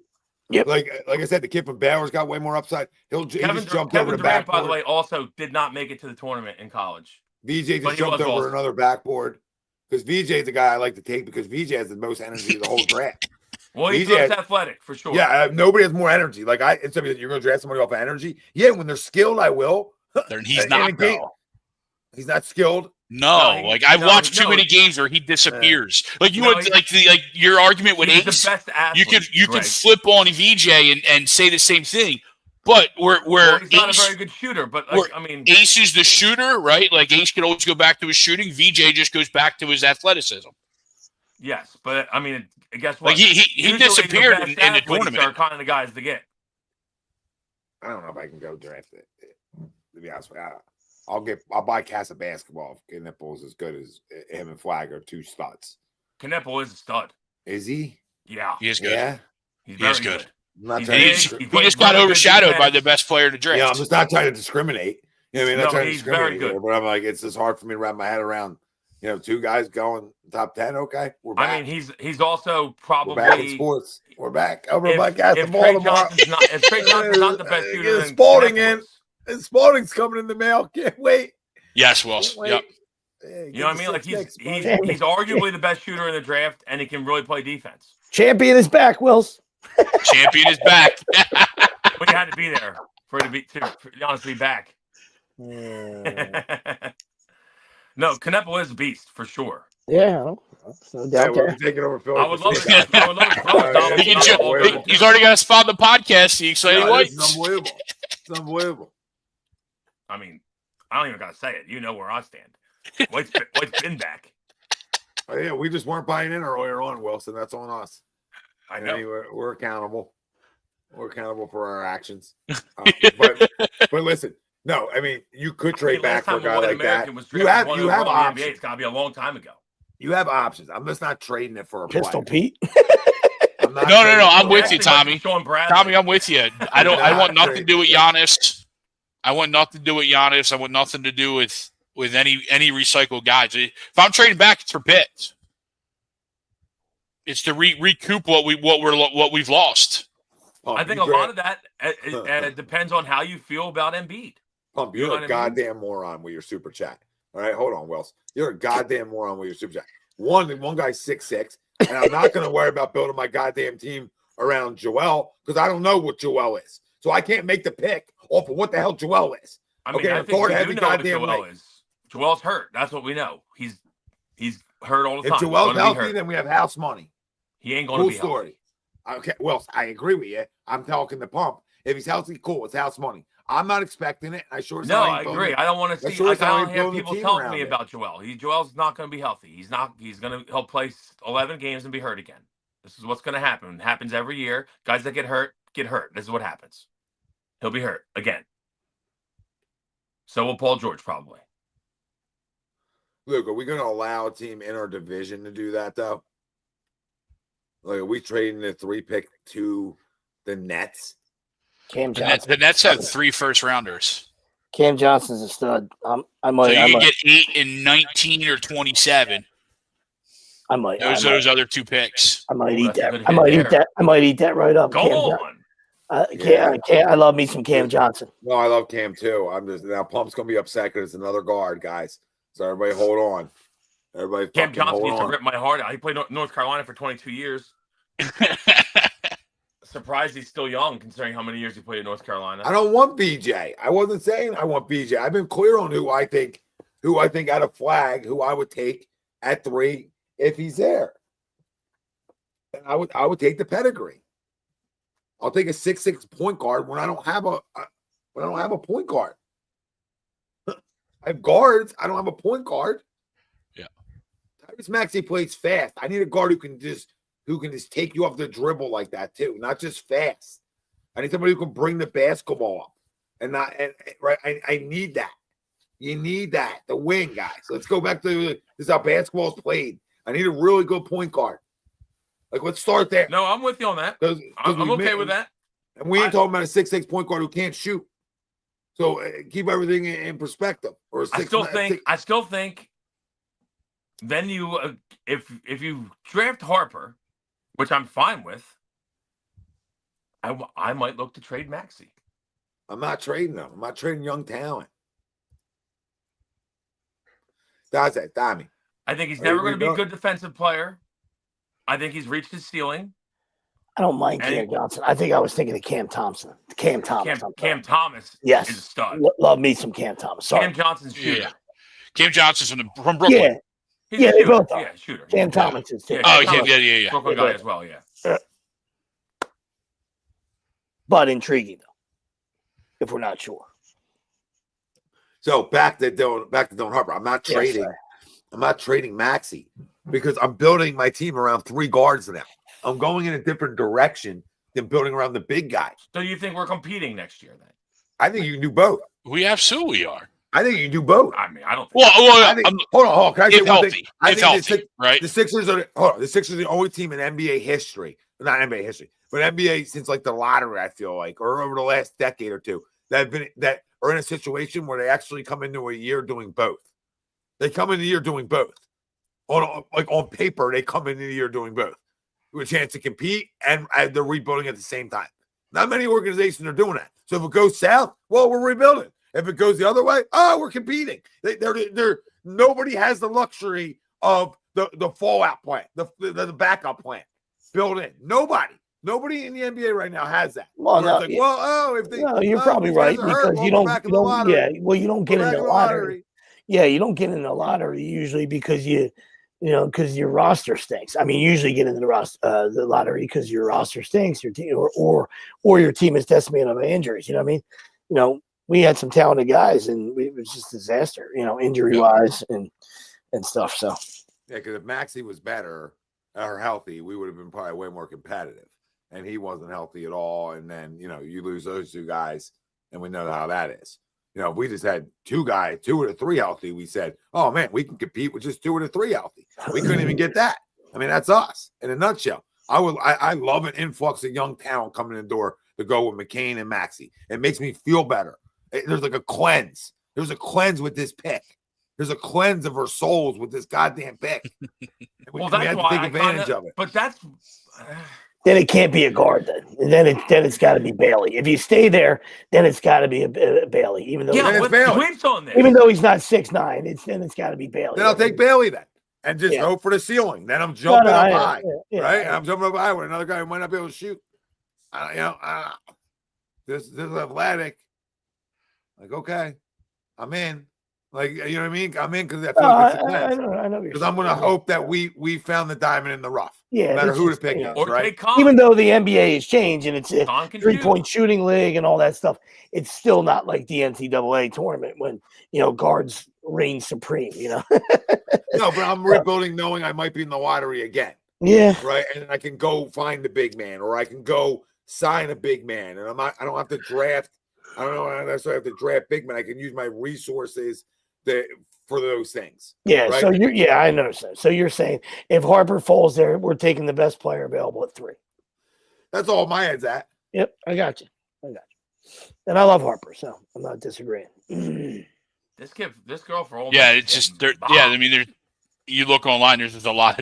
Yep. Like I said, the kid from Baylor's got way more upside. He just jumped over the backboard. By the way, also did not make it to the tournament in college. VJ just jumped over another backboard because VJ is the guy I like to take because VJ has the most energy of the whole draft. Well, he's athletic for sure. Yeah, nobody has more energy. Like instead of you're going to draft somebody off of energy. Yeah, when they're skilled, I will. He's not. He's not skilled. No, I've watched too many games where he disappears. Your argument with Ace, the best athlete, you could flip on VJ and say the same thing, but where he's not a very good shooter. But Ace is the shooter, right? Like Ace can always go back to his shooting. VJ just goes back to his athleticism. Yes, but guess what? Like he disappeared in the tournament. Are kind of the guys to get. I don't know if I can go draft it. To be honest with you. I'll buy Casa basketball if Knipple's as good as him and Flag are 2 studs. Knipple is a stud. Is he? Yeah. He is good. Yeah. He is good. He just got overshadowed by the best player to draft. Yeah, I'm just not trying to discriminate. You know what I mean? Not trying to discriminate very good. Here, but I'm like, it's just hard for me to wrap my head around. 2 guys going top 10. Okay, we're back. I mean, he's also probably we're back in sports. We're back over by If Trey Johnson's not the best shooter, Spalding in. And Spalding's coming in the mail. Can't wait. Yes, Wills. Yep. You know what I mean? Like he's arguably the best shooter in the draft, and he can really play defense. Champion is back, Wills. Champion is back. But you had to be there for it to honestly be back. No, Kneppel is a beast for sure. Yeah, no doubt we're there. taking over Philly. I would love it. I would love it. He's already got a spot on the podcast. The exciting white. It's unbelievable. It's unbelievable. I mean, I don't even gotta say it. You know where I stand. White's been back. Oh, yeah, we just weren't buying in earlier on, Wilson. That's on us. I know. Anyway, we're accountable. We're accountable for our actions. But listen, no, I mean, you could trade back for a guy like that. You have options. It's got to be a long time ago. You have options. I'm just not trading it for a Pistol player. Pete. No. I'm with you, Tommy. Tommy, I'm with you. I want nothing to do with Giannis. I want nothing to do with Giannis. I want nothing to do with any recycled guys. If I'm trading back, it's for bits. It's to recoup what we've lost. I think a lot of that depends on how you feel about Embiid. Pump, you're a goddamn moron with your super chat. All right, hold on, Wells. You're a goddamn moron with your super chat. One guy's 6'6", and I'm not going to worry about building my goddamn team around Joel because I don't know what Joel is. So I can't make the pick off of what the hell Joel is. I mean, I think we do know what Joel is. Joel's hurt. That's what we know. He's hurt all the time. If Joel's healthy, then we have house money. He ain't going to be story. Okay, well, I agree with you. I'm talking the Pump. If he's healthy, cool. It's house money. I'm not expecting it. I agree. I don't want to see. I don't have people telling me about Joel. Joel's not going to be healthy. He'll play 11 games and be hurt again. This is what's going to happen. It happens every year. Guys that get hurt. This is what happens. He'll be hurt again. So will Paul George probably. Luke, are we going to allow a team in our division to do that though? Like, are we trading the 3-pick to the Nets? Cam Johnson. The Nets have 3 first-rounders. Cam Johnson's a stud. I might. So you can get 8 and 19 or 27. I might. Those other 2 picks. I might eat that. I might eat that right up. Go on. I love me some Cam Johnson. No, I love Cam too. Now Pump's gonna be upset because it's another guard, guys. So everybody hold on. Cam Johnson needs to rip my heart out. He played North Carolina for 22 years. Surprised he's still young considering how many years he played in North Carolina. I don't want BJ. I wasn't saying I want BJ. I've been clear on who I think out of flag, who I would take at 3 if he's there. And I would take the pedigree. I'll take a 6'6" point guard when I don't have a point guard. I have guards. I don't have a point guard. Yeah. Tyrese Maxey plays fast. I need a guard who can just take you off the dribble like that too, not just fast. I need somebody who can bring the basketball up I need that. You need that. The wing, guys. Let's go back to this is how basketball is played. I need a really good point guard. Like, let's start there. No, I'm with you on that. I'm okay with that. And we ain't talking about a 6'6" point guard who can't shoot. So keep everything in perspective. I still think. Then you, if you draft Harper, which I'm fine with, I might look to trade Maxey. I'm not trading them. I'm not trading young talent. That's it, Tommy. I think he's never going to be a good defensive player. I think he's reached his ceiling. I don't mind Cam Johnson. I think I was thinking of Cam Thompson. Cam Thomas. Cam Thomas yes. is a stud. Love me some Cam Thomas. Sorry. Cam Johnson's shooter. Yeah. Cam Johnson's from Brooklyn. Yeah. They both are. Yeah, shooter. Cam Thomas is too. Yeah. Brooklyn guy as well, yeah. But intriguing, though, if we're not sure. So back to Don Harper. I'm not trading. Yes, I'm not trading Maxey because I'm building my team around 3 guards now. I'm going in a different direction than building around the big guy. So you think we're competing next year then? I think you can do both. We absolutely are. I think you can do both. I mean, I don't think. Hold on. Can I say one thing? Right? The Sixers are the only team in NBA history, not NBA history, but NBA since like the lottery. I feel like, or over the last decade or two, that are in a situation where they actually come into a year doing both. They come in the year doing both. On paper, they come into the year doing both. With a chance to compete and they're rebuilding at the same time. Not many organizations are doing that. So if it goes south, well, we're rebuilding. If it goes the other way, oh, we're competing. They're nobody has the luxury of the fallout plan, the backup plan built in. Nobody in the NBA right now has that. Well, no, it's like, well, oh, if they, no, you're oh, probably these guys right are hurt, because well, you we're don't, back in you the don't, lottery. yeah, well, you don't get We're in back the in lottery. Yeah, you don't get in the lottery usually because because your roster stinks. I mean, you usually get into the lottery because your roster stinks, your team, or your team is decimated by injuries. You know what I mean? We had some talented guys, and it was just a disaster. Injury wise and stuff. So yeah, because if Maxey was better or healthy, we would have been probably way more competitive. And he wasn't healthy at all. And then you lose those two guys, and we know how that is. If we just had two of the three healthy, we said, oh, man, we can compete with just 2 of the 3 healthy. We couldn't even get that. I mean, that's us in a nutshell. I love an influx of young talent coming in the door to go with McCain and Maxey. It makes me feel better. There's like a cleanse. There's a cleanse with this pick. There's a cleanse of our souls with this goddamn pick. Well, we that's have to why take advantage of it. But that's then it can't be a guard. Then it's got to be Bailey. If you stay there, then it's got to be a Bailey. Even though Sweep's on this. Even though he's not 6'9", then it's got to be Bailey. Then I'll take Bailey then, and just hope for the ceiling. Then I'm jumping up high, right? And I'm jumping up high with another guy who might not be able to shoot. This is athletic. Like, okay, I'm in. Like, you know what I mean? I'm in because I feel like it's a cleanse. I know. Because I'm going to hope that we found the diamond in the rough. Yeah, no matter who the pick is, or right? Even though the NBA has changed and it's a Con can 3-point shooting league and all that stuff, it's still not like the NCAA tournament when guards reign supreme. No, but I'm rebuilding knowing I might be in the lottery again. Yeah, right. And I can go find the big man, or I can go sign a big man, and I don't have to draft. I don't know. I necessarily have to draft big men. I can use my resources for those things. Yeah. Right? So I understand. So you're saying if Harper falls there, we're taking the best player available at 3. That's all my head's at. Yep, I got you. And I love Harper, so I'm not disagreeing. This girl for all. Yeah, it's just yeah. I mean, you look online. There's just a lot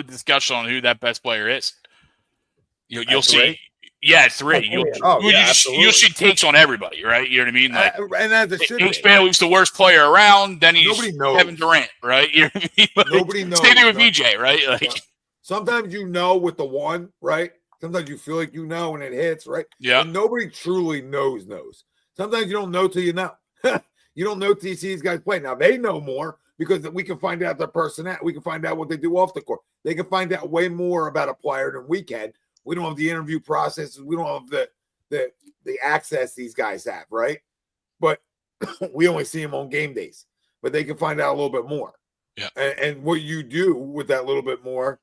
of discussion on who that best player is. You'll see. Yeah, 3. You'll see takes on everybody, right? You know what I mean? Like, and as it should be. Bailey's the worst player around. Then he's Nobody knows. Kevin Durant, right? You know what I mean? Like, Nobody knows. Same thing with VJ, right? Like, sometimes with the one, right? Sometimes you feel like when it hits, right? Yeah. And nobody truly knows. Sometimes you don't know till you know. You don't know till you see these guys play. Now they know more because we can find out their personality. We can find out what they do off the court. They can find out way more about a player than we can. We don't have the interview processes. We don't have the access these guys have, right? But we only see them on game days. But they can find out a little bit more. Yeah. And what you do with that little bit more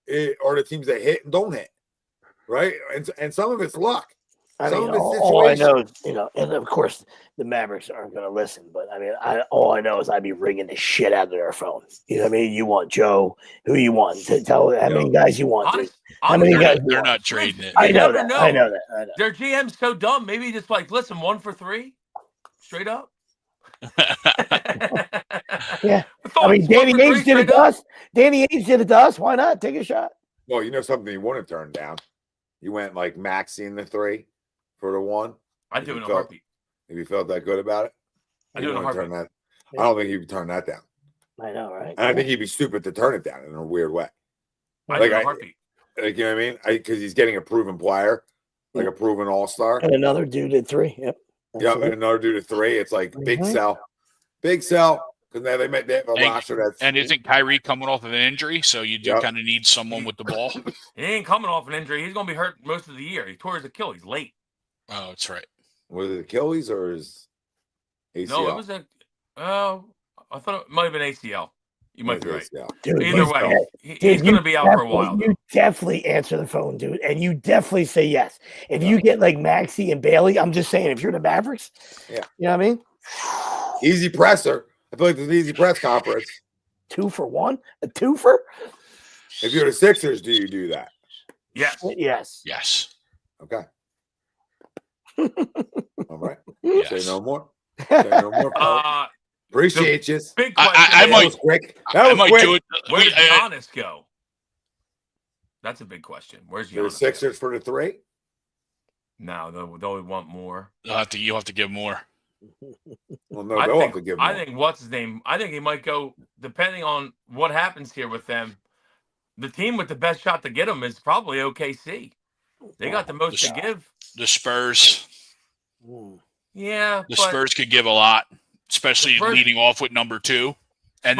are the teams that hit and don't hit, right? And some of it's luck. I mean, all I know is, and of course the Mavericks aren't going to listen, but I mean, all I know is I'd be ringing the shit out of their phone. You know what I mean? You want Joe? Who you want? To tell how many guys you want? How many guys? They're not trading it. I know that. Their GM's so dumb. Maybe just listen, 1 for 3, straight up. Yeah, I mean, Danny Ainge did it to us. Danny Ainge did it to us. Why not take a shot? Well, something you want to turn down. You went like Maxey in the 3 for the 1. I do it in a heartbeat. If you felt that good about it, I do it in a heartbeat. I don't think you could turn that down. I know, right? And I think he'd be stupid to turn it down in a weird way. I do it in a heartbeat. You know what I mean? Because he's getting a proven player, like a proven all-star. And another dude at 3. Yep. Yep, and another dude at 3. It's like big sell. Big sell. Because now they have a roster that's... And isn't Kyrie coming off of an injury? So you do kind of need someone with the ball. He ain't coming off an injury. He's going to be hurt most of the year. He tore his Achilles late. Oh, that's right. Was it Achilles or his ACL? No, it was I thought it might have been ACL. You might be right. Dude, either way, he's going to be out for a while. You definitely answer the phone, dude, and you definitely say yes. If you get like Maxey and Bailey, I'm just saying, if you're the Mavericks, you know what I mean? Easy presser. I feel like there's an easy press conference. 2 for 1? A 2-fer? If you're the Sixers, do you do that? Yes. Yes. Okay. All right. Yes. Say no more. Say no more. Appreciate you. Big question. That was quick. That was quick. Where did Giannis go? That's a big question. Where's Giannis? The Sixers for the 3? No, they'll want more. You'll have to give more. Well, no, they'll have to give him I one. think what's his name? I think he might go, depending on what happens here with them. The team with the best shot to get him is probably OKC. They got the most to give. The Spurs. Yeah, The Spurs could give a lot, especially leading off with number 2. And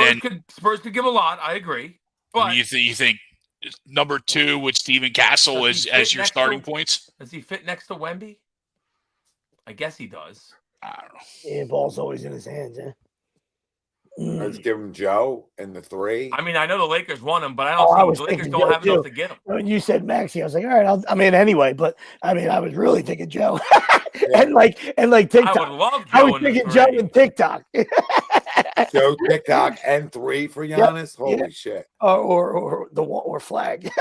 Spurs could give a lot. I agree. But you think number 2 with Steven Castle as your starting points? Does he fit next to Wemby? I guess he does. I don't know. Yeah, ball's always in his hands. Let's give him Joe and the 3. I mean, I know the Lakers won him, but I don't think the Lakers don't have enough to get him. When you said Maxey, I was like, all right, I'm in anyway. But I mean, I was really thinking Joe, and like TikTok. I would love Joe. I was thinking Joe and TikTok. Joe, TikTok, and 3 for Giannis. Holy shit! Or flag.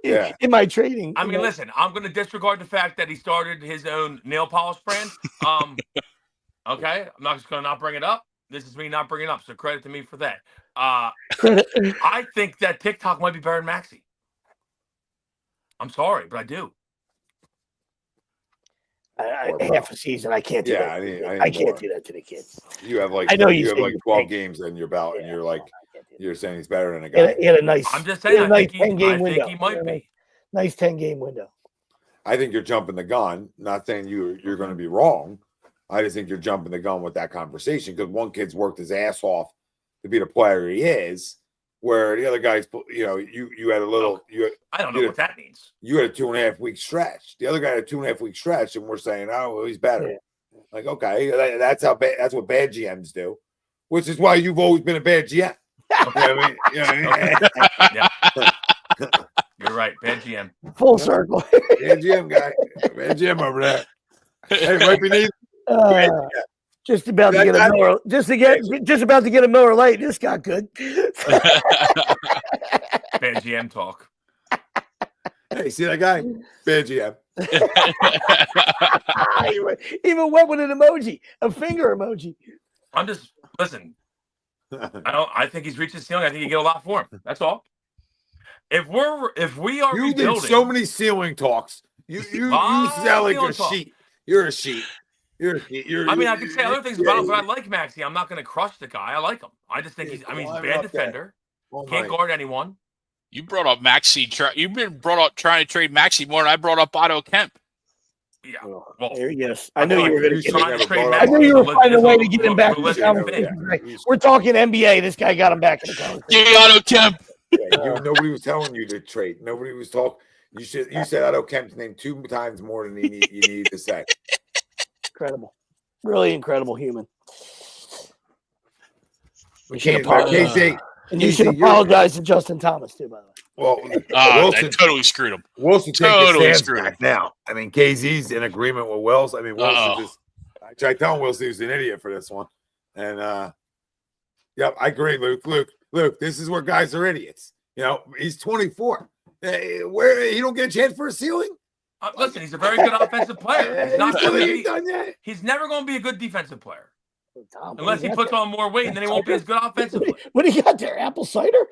In my trading. I mean, listen, I'm going to disregard the fact that he started his own nail polish brand. Okay, I'm not just going to not bring it up. This is me not bringing it up, so credit to me for that. I think that TikTok might be better than Maxey. I'm sorry, but I do. Half a season, I can't do that. I can't do that to the kids. You have like 12 games in your belt, and you're saying he's better than a guy. He had a nice. I'm just saying. I think he might be. Nice 10-game window. I think you're jumping the gun. Not saying you're going to be wrong. I just think you're jumping the gun with that conversation because one kid's worked his ass off to be the player he is, where the other guy's, you had a little. I don't know what that means. You had a 2.5 week stretch. The other guy had a 2.5 week stretch, and we're saying, oh, well, he's better. Yeah. Like, okay, that's what bad GMs do, which is why you've always been a bad GM. You know what I mean? You're right, bad GM. Full circle. Bad GM guy, bad GM over there. Hey, right beneath. Just about to get a Miller. Just about to get a Miller Lite. This got good. Bad GM talk. Hey, see that guy? Bad GM. Even went with an emoji, a finger emoji. Listen. I think he's reached his ceiling. I think you get a lot for him. That's all. If we are you rebuilding, did so many ceiling talks. You sound like a sheet. You're a sheet. I mean, I could say other things about him, but I like Maxey. I'm not going to crush the guy. I like him. I just think he's a bad defender. Can't guard anyone. You brought up Maxey. You've been brought up trying to trade Maxey more than I brought up Otto Kemp. Yeah. Well, there he is. I knew you were going to trying to trade I knew you were finding a way to get him back. To We're talking NBA. This guy got him back in the conversation. Give me Otto Kemp. Nobody was telling you to trade. Nobody was talking. You said Otto Kemp's name 2 times more than you needed to say. Incredible. Really incredible human. We can't KC. And you should apologize to Justin Thomas, too, by the way. Well, Wilson totally screwed him. Wilson totally screwed him. Now, I mean, KZ's in agreement with Wills. I mean, Wilson just. I tell Wilson he was an idiot for this one, and I agree, Luke. This is where guys are idiots. He's 24. Where he don't get a chance for a ceiling? Listen, he's a very good offensive player. He's never going to be a good defensive player. Unless he puts on more weight, and then he won't be as good offensively. What do you got there? Apple cider?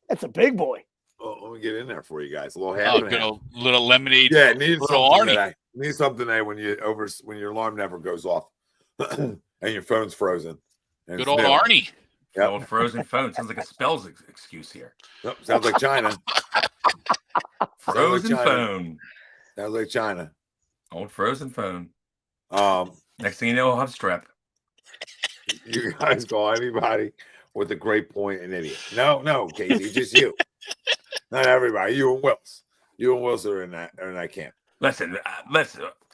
That's a big boy. Well, let me get in there for you guys. A little little lemonade. Yeah, need something today. Need something today when your alarm never goes off and your phone's frozen. Good old Arnie. Yep. Old frozen phone sounds like a spells excuse here. Nope, sounds like China. Frozen phone. Sounds like China. Old frozen phone. Next thing you know, I'll have strep. You guys call anybody with a great point an idiot. No, Casey, just you. Not everybody. You and Wills. You and Wills are in that camp. Listen.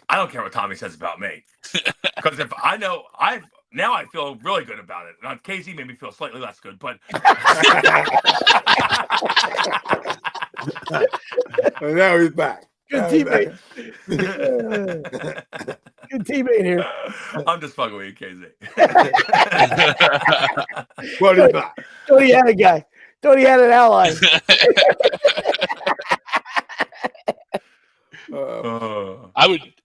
I don't care what Tommy says about me, because if I know, now I feel really good about it. Now, KZ made me feel slightly less good, but now he's back. Good teammate. Good teammate here. I'm just fucking with you, KZ. What is that? Thought he had a guy. Thought he had an ally.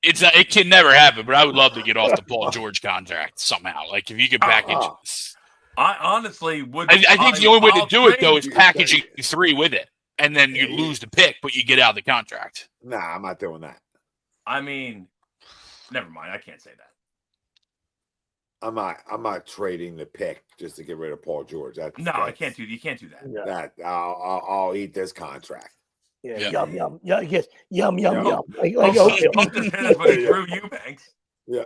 It can never happen, but I would love to get off the Paul George contract somehow. Like if you could package. I honestly would. I think the only way to do it though is packaging 3 with it, and then you lose the pick, but you get out of the contract. Nah, I'm not doing that. I mean, Never mind. I can't say that. I'm not trading the pick just to get rid of Paul George. I can't do. You can't do that. Yeah. I'll eat this contract. Yeah, Yeah. yum. Yeah, yes, yum. Oh, Like Pump oatmeal. this in for the Drew Eubanks. Yeah.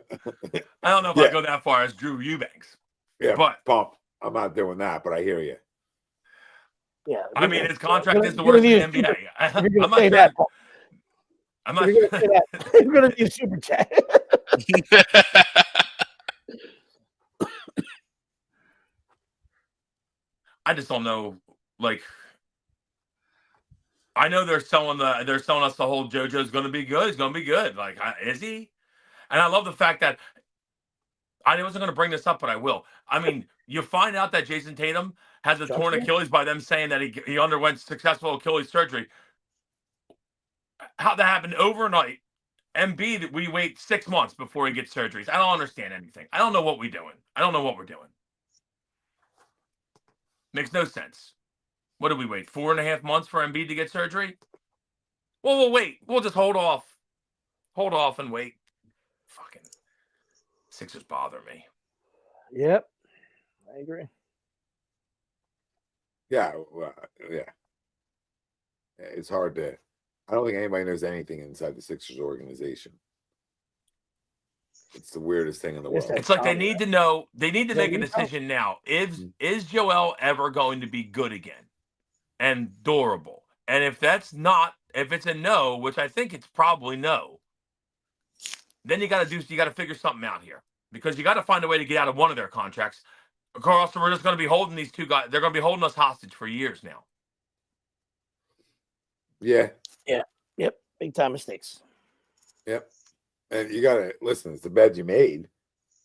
I don't know if I go that far as Drew Eubanks. Yeah, but pump. I'm not doing that, but I hear you. Yeah. I mean, his contract is the worst in the NBA. If you're gonna say that, I'm not. you're gonna do super chat. I just don't know. Like, I know they're selling us the whole JoJo's going to be good. He's going to be good. Like, is he? And I love the fact that I wasn't going to bring this up, but I will. I mean, you find out that Jason Tatum has a torn Achilles by them saying that he underwent successful Achilles surgery. How that happened overnight. Embiid, we wait 6 months before he gets surgeries. I don't understand anything. I don't know what we're doing. Makes no sense. What did we wait? 4.5 months for Embiid to get surgery? Well, we'll wait. We'll just hold off. Hold off and wait. Fucking Sixers bother me. Yep. I agree. Yeah. It's hard to. I don't think anybody knows anything inside the Sixers organization. It's the weirdest thing in the world. It's like they need to know. They need to make a decision now. Is Joel ever going to be good again and durable? And if that's not, if it's a no, which I think it's probably no, then you got to figure something out here, because you got to find a way to get out of one of their contracts. Or else we're just going to be holding these two guys. They're going to be holding us hostage for years now. Yeah. Yep. Big time mistakes. Yep. And you got to listen. It's the bed you made.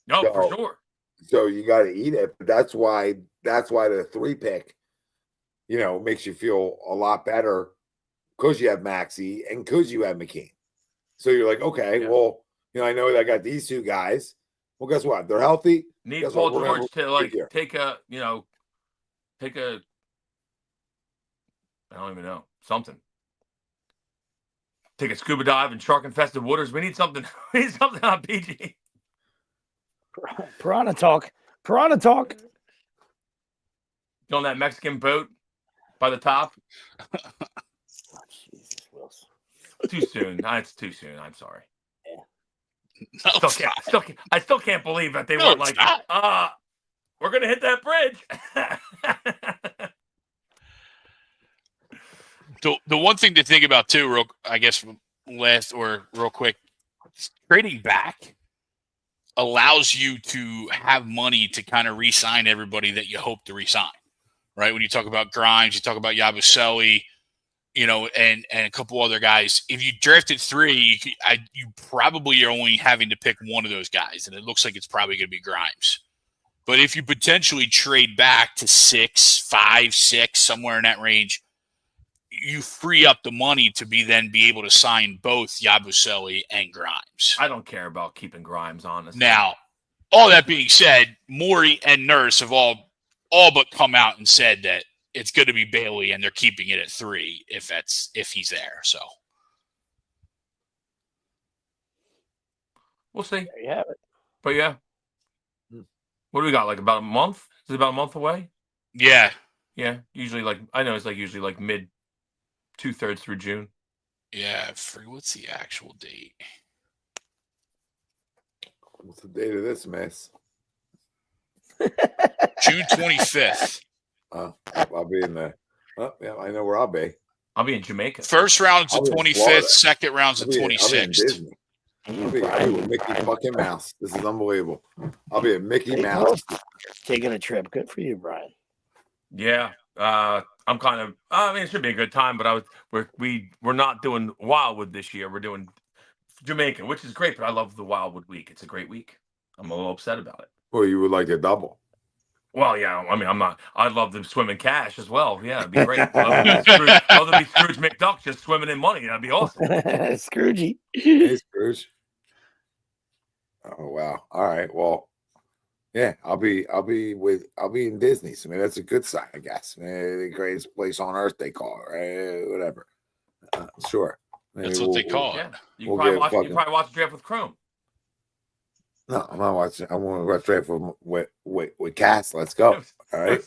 No, for sure. So you got to eat it. But that's why the 3 pick, makes you feel a lot better, because you have Maxey and because you have McKean. So you're like, okay, well, I know that I got these 2 guys. Well, guess what? They're healthy. Need Paul George to take a I don't even know, something. Take a scuba dive in shark infested waters. We need something. We need something on PG. Piranha talk. On that Mexican boat by the top. Oh, Jesus, Wilson. Too soon. It's too soon. I'm sorry. No, I still can't believe that they weren't like, we're gonna hit that bridge. The one thing to think about too, real quick, trading back allows you to have money to kind of re-sign everybody that you hope to re-sign, right? When you talk about Grimes, you talk about Yabusele, and a couple other guys. If you drafted 3, you probably are only having to pick one of those guys, and it looks like it's probably going to be Grimes. But if you potentially trade back to 6, 5, 6, somewhere in that range, you free up the money to be able to sign both Yabusele and Grimes. I don't care about keeping Grimes, honestly. Now, all that being said, Morey and Nurse have all but come out and said that it's going to be Bailey, and they're keeping it at 3 if he's there. So we'll see. There you have it. But yeah, what do we got? Like about a month? Is it about a month away? Yeah. Usually, usually mid 2/3 through June. Yeah. What's the actual date? What's the date of this mess? June 25th. I'll be in the. Yeah, I know where I'll be. I'll be in Jamaica. First round's the 25th. Second round's the 26th. I'll be with Mickey fucking Mouse. This is unbelievable. I'll be at Mickey Mouse. Taking a trip. Good for you, Brian. Yeah. I'm kind of. I mean, it should be a good time, but we're not doing Wildwood this year. We're doing Jamaica, which is great. But I love the Wildwood week. It's a great week. I'm a little upset about it. Well, you would like a double. Well, yeah. I mean, I'm not. I'd love to swim in cash as well. Yeah, it'd be great. Love to be Scrooge McDuck just swimming in money. That'd be awesome. Scroogey. Hey, Scrooge. Oh wow! All right. Well, yeah. I'll be in Disney. So maybe that's a good sign, I guess. The greatest place on earth, they call it, right? Whatever. Sure. Maybe that's what they call it. Yeah. You can probably watch the draft with Chrome. No, I'm not watching. I want to go straight for with Cass. Let's go. All right.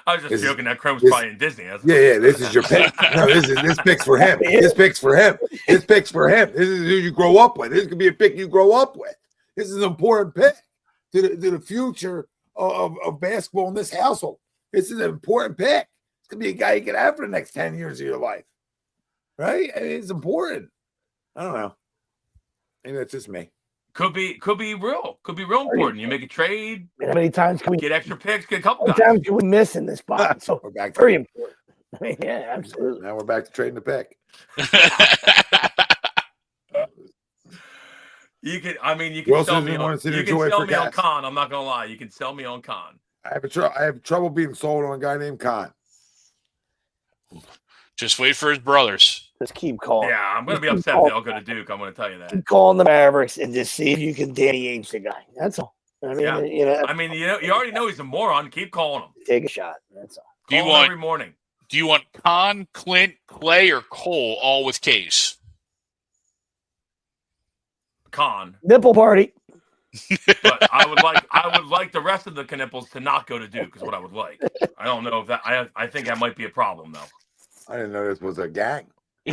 I was just This is- joking. That Chrome's this- probably in Disney. Yeah. This is your pick. No, this pick's for him. This pick's for him. This pick's for him. This is who you grow up with. This could be a pick you grow up with. This is an important pick to the future of basketball in this household. This is an important pick. It's gonna be a guy you can have for the next 10 years of your life. Right? I mean, it's important. I don't know. Maybe that's just me. Could be real important. You make a trade, How many times can we get extra picks, get a couple how many guys. times can we miss in this spot? So We're back. very important. I mean, yeah, absolutely. Now we're back to trading the pick. You can Wilson sell me didn't on want to you see can the sell joy me for on gas. Khan. I'm not gonna lie. You can sell me on Khan. I have trouble being sold on a guy named Khan. Just wait for his brothers. Just keep calling. Yeah, I'm gonna be upset if they all go to Duke. I'm gonna tell you that. Keep calling the Mavericks and just see if you can Danny Ainge the guy. That's all. I mean, Yeah. you know, You already know he's a moron. Keep calling him. take a shot. That's all. Do you Call him want every morning. Con, Clint, Clay, or Cole all with K's? Khan. Nipple party. But I would like the rest of the Knipples to not go to Duke is what I would like. I don't know if that I think that might be a problem though. I didn't know this was a gang.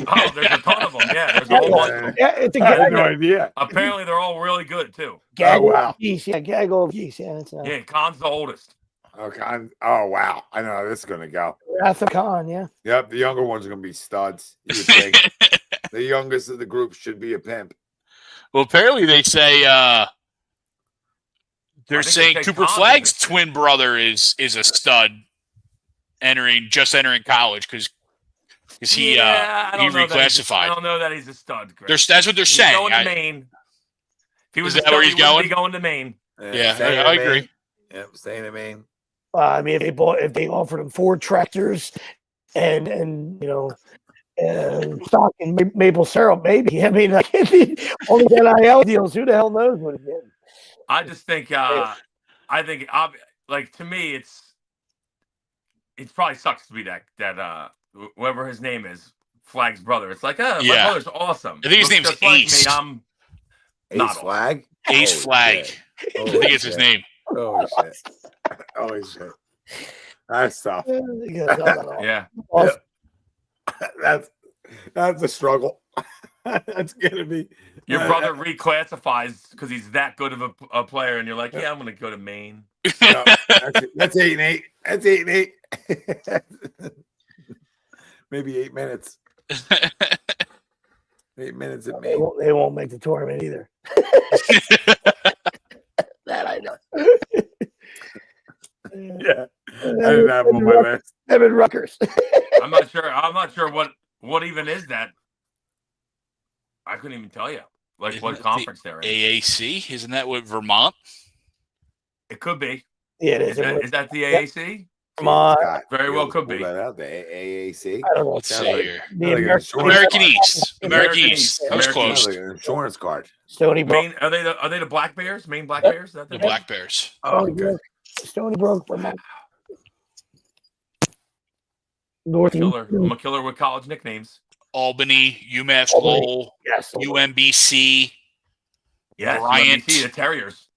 Oh, there's a ton of them. Yeah, there's a whole bunch of them. Yeah, it's a I had no gaggle. idea. Apparently, they're all really good too. Gaggle Oh, wow. of geese. Yeah, gaggle of geese. Yeah, it's Yeah, Khan's the oldest. Okay. Oh wow. I know how this is gonna go. Wrath of Khan. Yeah. Yep, the younger ones are gonna be studs. You would think. The youngest of the group should be a pimp. Well, apparently they say I they're think saying they say Cooper Con Flagg's is a- twin brother is a stud entering college because he I he don't know that I reclassified. don't know that he's a stud. Greg. That's what they're He's saying. going to Maine. If he was Is a that where stud, he's he wouldn't going? be going to Maine. Yeah, staying I in agree. Maine. Yep, staying in Maine. I mean, if they offered him 4 tractors and you know stock in maple syrup, maybe. I mean, like, all these NIL deals. Who the hell knows what it's getting? I just think like to me it probably sucks to be that whoever his name is, Flag's brother. It's like, my Yeah. brother's awesome. I think his Looks name's just like Ace. me. I'm Ace Not Flag? Ace Holy Flag. shit. I Holy think it's his shit. name. Holy shit. Holy shit. That's tough. yeah. Awesome. That's a struggle. That's gonna be Your brother reclassifies because he's that good of a player, and you're like, yeah, I'm gonna go to Maine. No, that's 8-8. That's 8-8. Maybe 8 minutes. 8 minutes at They me. won't make the tournament either. That I know. Yeah. I didn't have him on my list. Evan Rutgers. I'm not sure what even is that. I couldn't even tell you like Isn't what it conference they're in. AAC, isn't that what Vermont? It could be. Yeah, it Is is. that the AAC? Come on. Scott, Very you well able to could pull be. that out, the AAC. I don't know. Let's Sounds see like- here. The Like American, American East. American American East. East. That was American close. Sounds like an insurance card. Stony Brook. Maine, are they the Black Bears? Maine Black Bears? Is that The their name? Black Bears. Oh, Stony okay. Brook. Stony Brook. Vermont. Northeast. I'm a killer with college nicknames. Albany, UMass Albany. Lowell, Yes. UMBC. Yes, Bryant. UMBC, the Terriers.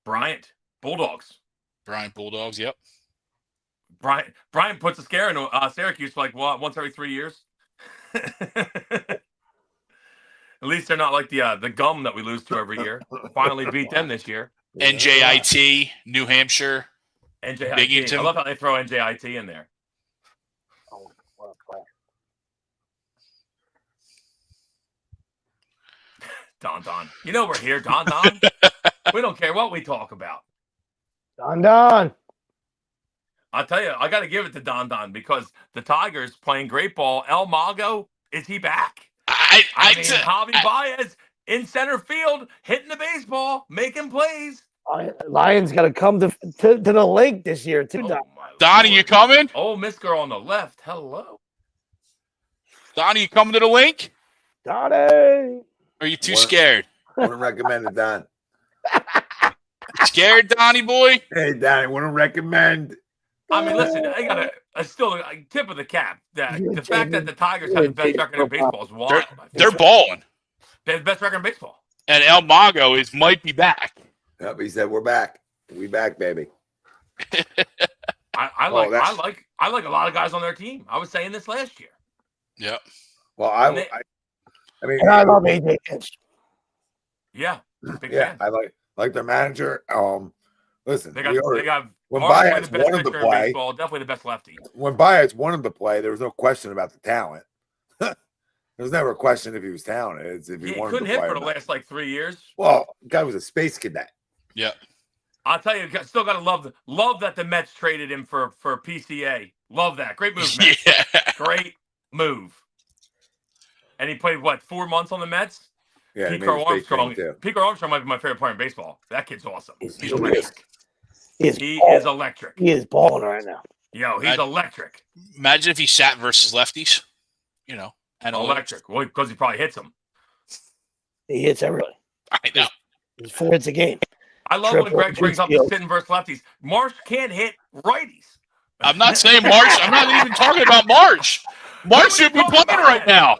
Bryant Bulldogs. Bryant Bulldogs, yep. Bryant puts a scare in Syracuse like once every 3 years. At least they're not like the gum that we lose to every year. Finally beat them this year. NJIT, New Hampshire. NJIT. Binghamton. I love how they throw NJIT in there. Don. You know we're here, Don. We don't care what we talk about. Don. I'll tell you, I got to give it to Don because the Tigers playing great ball. El Mago, is he back? I mean, Javi Baez in center field, hitting the baseball, making plays. Lions got to come to the lake this year too. Oh, Don. my Donnie, Lord. you coming? Oh, Miss Girl on the left. Hello. Donnie, you coming to the link? Donnie. Or are you too What? scared? Wouldn't recommend it, Don. Scared, Donnie boy? Hey, Don, wouldn't recommend. I mean, listen, I got a tip of the cap. That You're the fact that taking- the Tigers have the best record in baseball is wild. They're balling. They have the best record in baseball. And El Mago might be back. Yep, he said we're back. We back, baby. I like a lot of guys on their team. I was saying this last year. Yeah. Well, I mean, And I love AJ Hinch. Yeah, big yeah, fan. I like their manager. Listen, They got when arguably Baez the best wanted to pitcher in play, baseball, definitely the best lefty. when Baez wanted to play, there was no question about the talent. There was never a question if he was talented. It's if he He wanted couldn't to hit play for or the not. last like 3 years. Well, guy was a space cadet. Yeah. I'll tell you, still got to love that the Mets traded him for PCA. Love that. Great move, Mets. Yeah. Great move. And he played, 4 months on the Mets? Yeah, he made Pico a space Armstrong. team, too. Pico Armstrong might be my favorite player in baseball. That kid's awesome. He's He electric. He is He balling. is electric. He is balling right now. Yo, he's electric. Imagine if he sat versus lefties, and Electric. Well, because he probably hits them. He hits everybody. I know. He's 4 hits a game. I love when Triple, Greg brings up the steals. sitting versus lefties. Marsh can't hit righties. I'm not saying Marsh. I'm not even talking about Marsh. Marsh should be playing right now.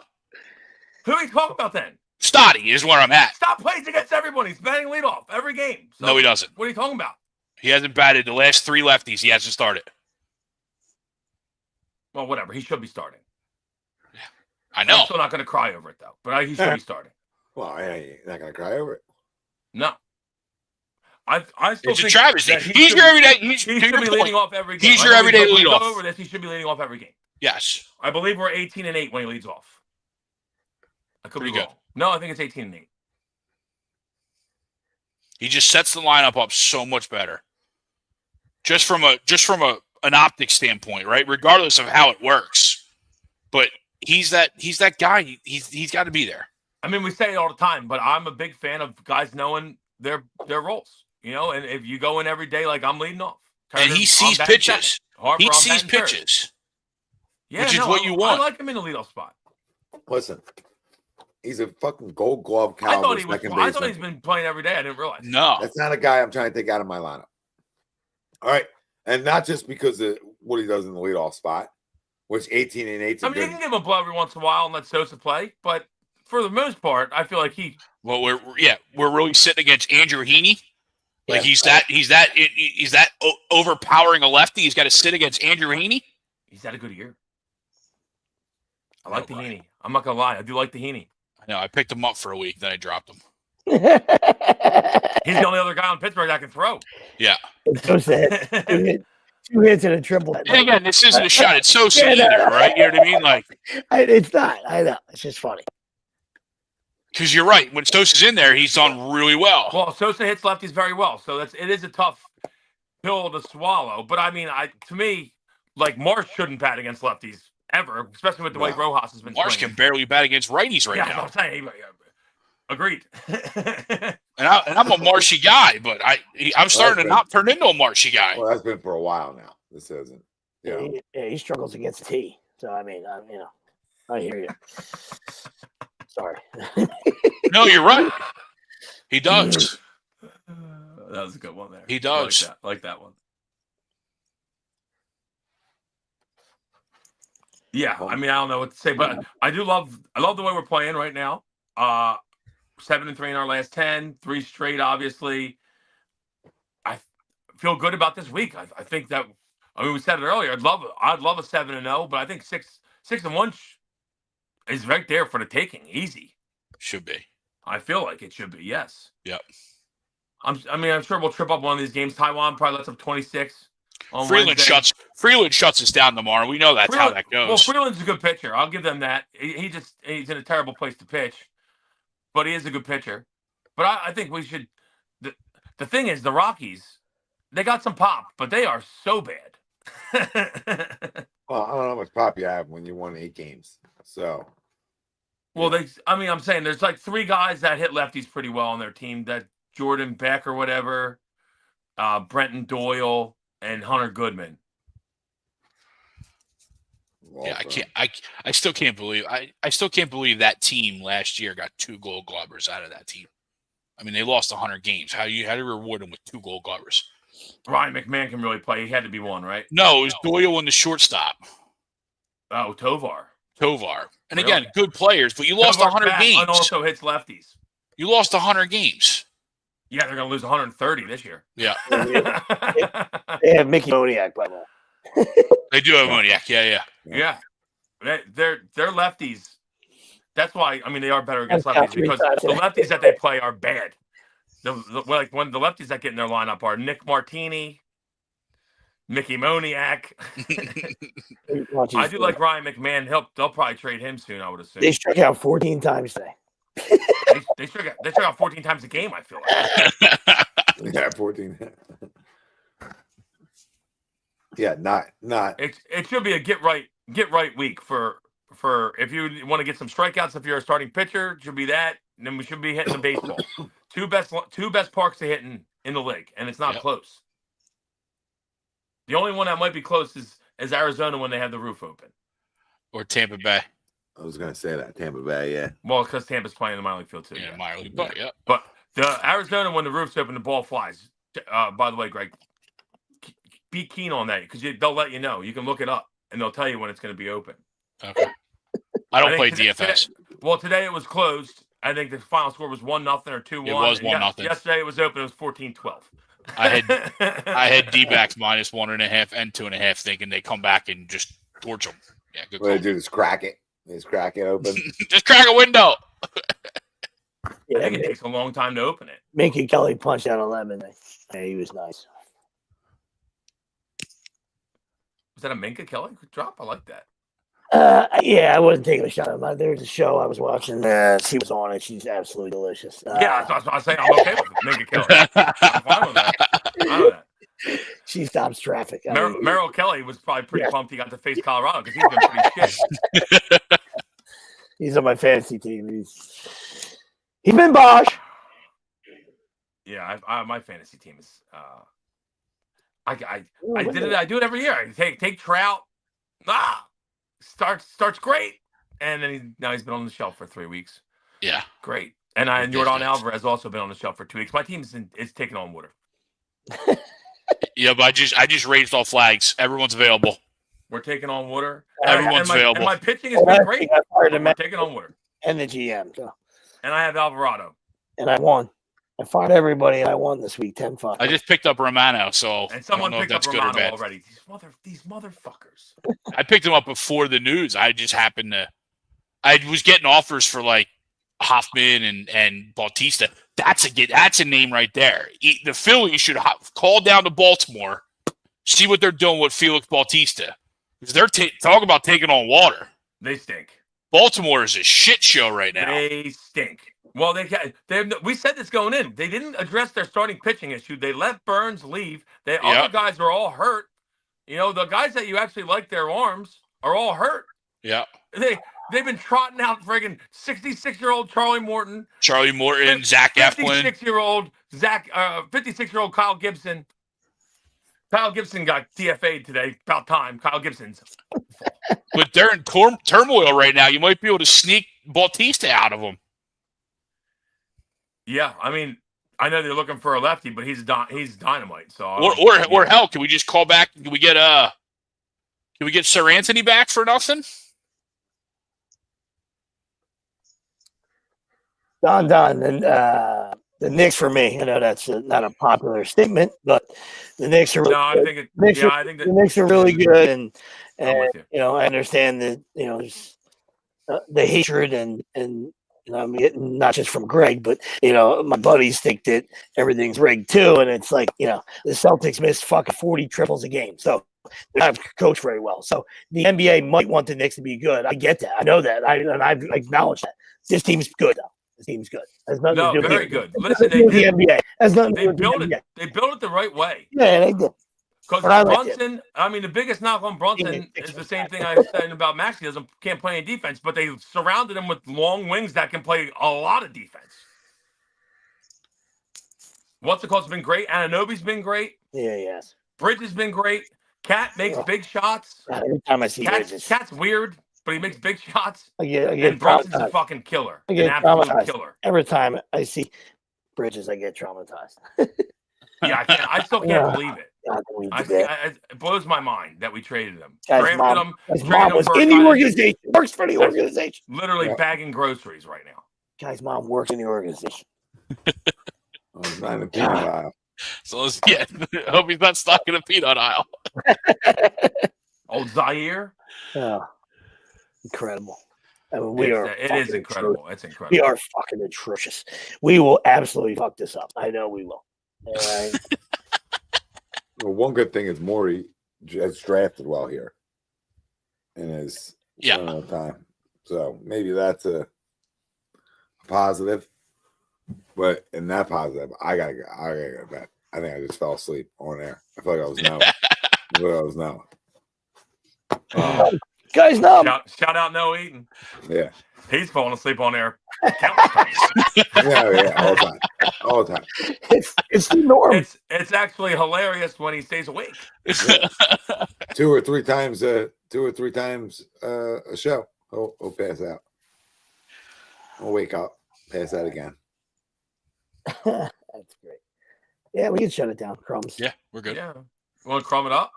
Who are you talking about then? Stotty is where I'm at. Stop playing against everyone. He's batting leadoff every game. So No, he doesn't. What are you talking about? He hasn't batted the last 3 lefties. He hasn't started. Well, whatever. He should be starting. I know. I'm still not going to cry over it, though. But he should be starting. Well, I ain't not gonna cry over it. No. I still It's a think travesty. that He's your everyday. He should be leading off every game. He's your everyday When we go leadoff. over this, he should be leading off every game. Yes. I believe we're 18-8 when he leads off. I could Pretty be good. wrong. No, I think it's 18-8. He just sets the lineup up so much better. Just from an optic standpoint, right? Regardless of how it works. But he's that guy. He's got to be there. I mean, we say it all the time, but I'm a big fan of guys knowing their roles. And if you go in every day like I'm leading off. And he sees pitches. He sees pitches. Yeah, which is what you want. I like him in the leadoff spot. Listen, he's a fucking Gold Glove I caliber thought second I thought baseman. he's been playing every day. I didn't realize. No. That's not a guy I'm trying to take out of my lineup. All right, and not just because of what he does in the leadoff spot, which 18-8. I mean, you can give him a blow every once in a while and let Sosa play, but for the most part, I feel like Well, we're really sitting against Andrew Heaney. Like he's that overpowering a lefty. He's got to sit against Andrew Heaney. he's had a good year. I like the Heaney. I'm not gonna lie, I do like the Heaney. I know. I picked him up for a week, then I dropped him. He's the only other guy on Pittsburgh that can throw. Yeah. So sad. 2 hits and a triple. And again, this isn't a shot. It's so either, right? You know what I mean? Like, It's not. I know. It's just funny. because you're right. When Sosa's in there, he's done really well. Well, Sosa hits lefties very well, so it is a tough pill to swallow. But I mean, to me, like Marsh shouldn't bat against lefties ever, especially with the way Rojas has been. Marsh swinging. can barely bat against righties right Yeah, now. I'm saying. Agreed. And I'm a Marshy guy, but I'm starting to not turn into a Marshy guy. Well, that's been for a while now. This isn't. Yeah, he struggles against T. So I mean, I hear you. Sorry. No, you're right. He does. That was a good one there. He does. I like that one. Yeah, I mean, I don't know what to say, but I love the way we're playing right now. 7-3 in our last 10, 3 straight, obviously. I feel good about this week. I think that, we said it earlier. I'd love a 7-0, but I think 6-1 is right there for the taking. Easy. Should be. I feel like it should be. Yes. Yep. I'm sure we'll trip up one of these games. Taiwan probably lets up 26. On Freeland Wednesday. shuts us down tomorrow. We know that's how that goes. Well, Freeland's a good pitcher. I'll give them that. He's in a terrible place to pitch, but he is a good pitcher. But I think we should. The thing is, the Rockies, they got some pop, but they are so bad. Well, I don't know how much pop you have when you won 8 games. So. Well, I'm saying there's like 3 guys that hit lefties pretty well on their team. That Jordan Beck or whatever, Brenton Doyle, and Hunter Goodman. Yeah, I still can't believe I still can't believe that team last year got 2 Gold Glovers out of that team. I mean, they lost 100 games. How do you reward them with 2 Gold Glovers? Ryan McMahon can really play. He had to be one, right? No, it was Doyle and the shortstop. Oh, Tovar. And again, good players, but you lost 100 games. And also hits lefties. You lost 100 games. Yeah, they're going to lose 130 this year. Yeah. They have Mickey Moniak by now. They do have Moniak. Yeah. Yeah. They're lefties. That's why, I mean, they are better against That's lefties because the lefties that they play are bad. Like when the lefties that get in their lineup are Nick Martini, Mickey Moniak. I do like Ryan McMahon. They'll probably trade him soon, I would assume. They struck out 14 times today. They struck out 14 times a game, I feel like. Yeah, 14. Yeah, not. It should be a get right week for if you want to get some strikeouts. If you're a starting pitcher, it should be that. And then we should be hitting the baseball. Two best parks to hit in the league, and it's not close. The only one that might be close is Arizona when they have the roof open. Or Tampa Bay. I was going to say that. Tampa Bay, yeah. Well, because Tampa's playing in the minor league field, too. Yeah, minor league, but yeah. But the Arizona, when the roof's open, the ball flies. By the way, Greg, be keen on that because they'll let you know. You can look it up, and they'll tell you when it's going to be open. Okay. I don't play DFS. Today it was closed. I think the final score was 1-0 or 2-1. It was 1-0. Yesterday it was open. It was 14-12. I had D-backs minus 1.5 and 2.5, thinking they come back and just torch them. Yeah, good. What they do is crack it. Just crack it open. Just crack a window. I think it takes a long time to open it. Mickey Kelly punched out a lemon. Yeah, he was nice. Was that a Minka Kelly drop? I like that. Yeah, I wasn't taking a shot at him. There's a show I was watching. She was on it. She's absolutely delicious. Yeah, that's what I was saying. I'm okay with Minka Kelly. I'm fine with that. I'm fine with that. She stops traffic. Merrill Kelly was probably pretty pumped he got to face Colorado because he's been pretty shit. He's on my fantasy team. He's been Bosch. Yeah, my fantasy team is. I do it every year. I take Trout. Starts great, and then now he's been on the shelf for 3 weeks. Yeah, great. And Jordan Alvarez also been on the shelf for 2 weeks. My team is taking on Water. Yeah, but I just raised all flags. Everyone's available. We're taking on Water. Everyone's available. And my pitching has been great. We're taking on Water. And the GM. So. And I have Alvarado. And I won. I fought everybody, and I won this week 10-5. I just picked up Romano, so and someone I don't know picked if that's up good or Romano bad. already. These motherfuckers. I picked him up before the news. I just happened to. I was getting offers for like Hoffman and Bautista. That's a name right there. The Phillies should call down to Baltimore, see what they're doing with Felix Bautista, because they're talking about taking on Water. They stink. Baltimore is a shit show right now. They stink. Well, we said this going in. They didn't address their starting pitching issue. They let Burns leave. Other guys are all hurt. The guys that you actually like their arms are all hurt. Yeah. They've been trotting out friggin' 66-year-old Charlie Morton, Zach Eflin, 56-year-old Kyle Gibson. Kyle Gibson got DFA'd today. About time. Kyle Gibson's. But they're in turmoil right now. You might be able to sneak Bautista out of them. Yeah, I mean, I know they're looking for a lefty, but he's dynamite. So or hell, can we just call back? Can we get Sir Anthony back for nothing? Don, and the Knicks for me. I know that's not a popular statement, but the Knicks are. The Knicks are really good, and I understand that the hatred and I'm getting not just from Greg, but my buddies think that everything's rigged too, and it's like the Celtics missed fucking 40 triples a game, so they're not coached very well. So the NBA might want the Knicks to be good. I get that. I know that. I acknowledge that. This team's good, though. This team's good. Very good. Listen, the NBA. They built it the right way. Yeah, they did. Because Brunson, the biggest knock on Brunson is the same thing I was saying about Max. He can't play any defense, but they surrounded him with long wings that can play a lot of defense. What's the call's been great. Anunoby's been great. Yeah, yes. Bridges has been great. Cat makes big shots. Every time I see Bridges. Cat's weird, but he makes big shots. I get and Brunson's a fucking killer. I get an absolute killer. Every time I see Bridges, I get traumatized. Yeah, I still can't believe it. It blows my mind that we traded him. Drafted him. His mom was in the organization. Works for the organization. Literally bagging groceries right now. Guy's mom works in the organization. I'm not in the peanut aisle. So yeah, I hope he's not stuck in a peanut aisle. Old Zaire. Oh, incredible. I mean, It is incredible. It's incredible. We are fucking atrocious. We will absolutely fuck this up. I know we will. All right. Well, one good thing is Morey has drafted well here in his time. So maybe that's a positive. But in that positive, I gotta go to bed. I think I just fell asleep on air. I feel like I was knowing. Guys, no. Shout out No Eaton. Yeah. He's falling asleep on air countless times. Yeah, all the time. It's the norm. It's actually hilarious when he stays awake. Yeah. two or three times a show. He'll pass out. He'll wake up, pass out again. That's great. Yeah, we can shut it down, Crumbs. Yeah, we're good. Yeah. Want to crumb it up?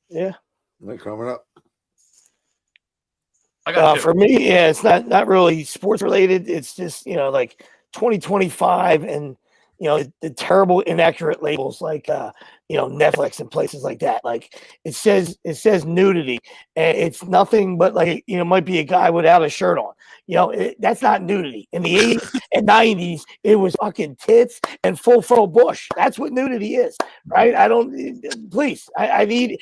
Yeah. They're coming up. I got For me, yeah, it's not really sports related. It's just, like 2025 and, the terrible inaccurate labels like, Netflix and places like that. Like it says nudity and it's nothing but like, might be a guy without a shirt on. That's not nudity. In the 80s and 90s, it was fucking tits and full frontal bush. That's what nudity is, right? Please, I need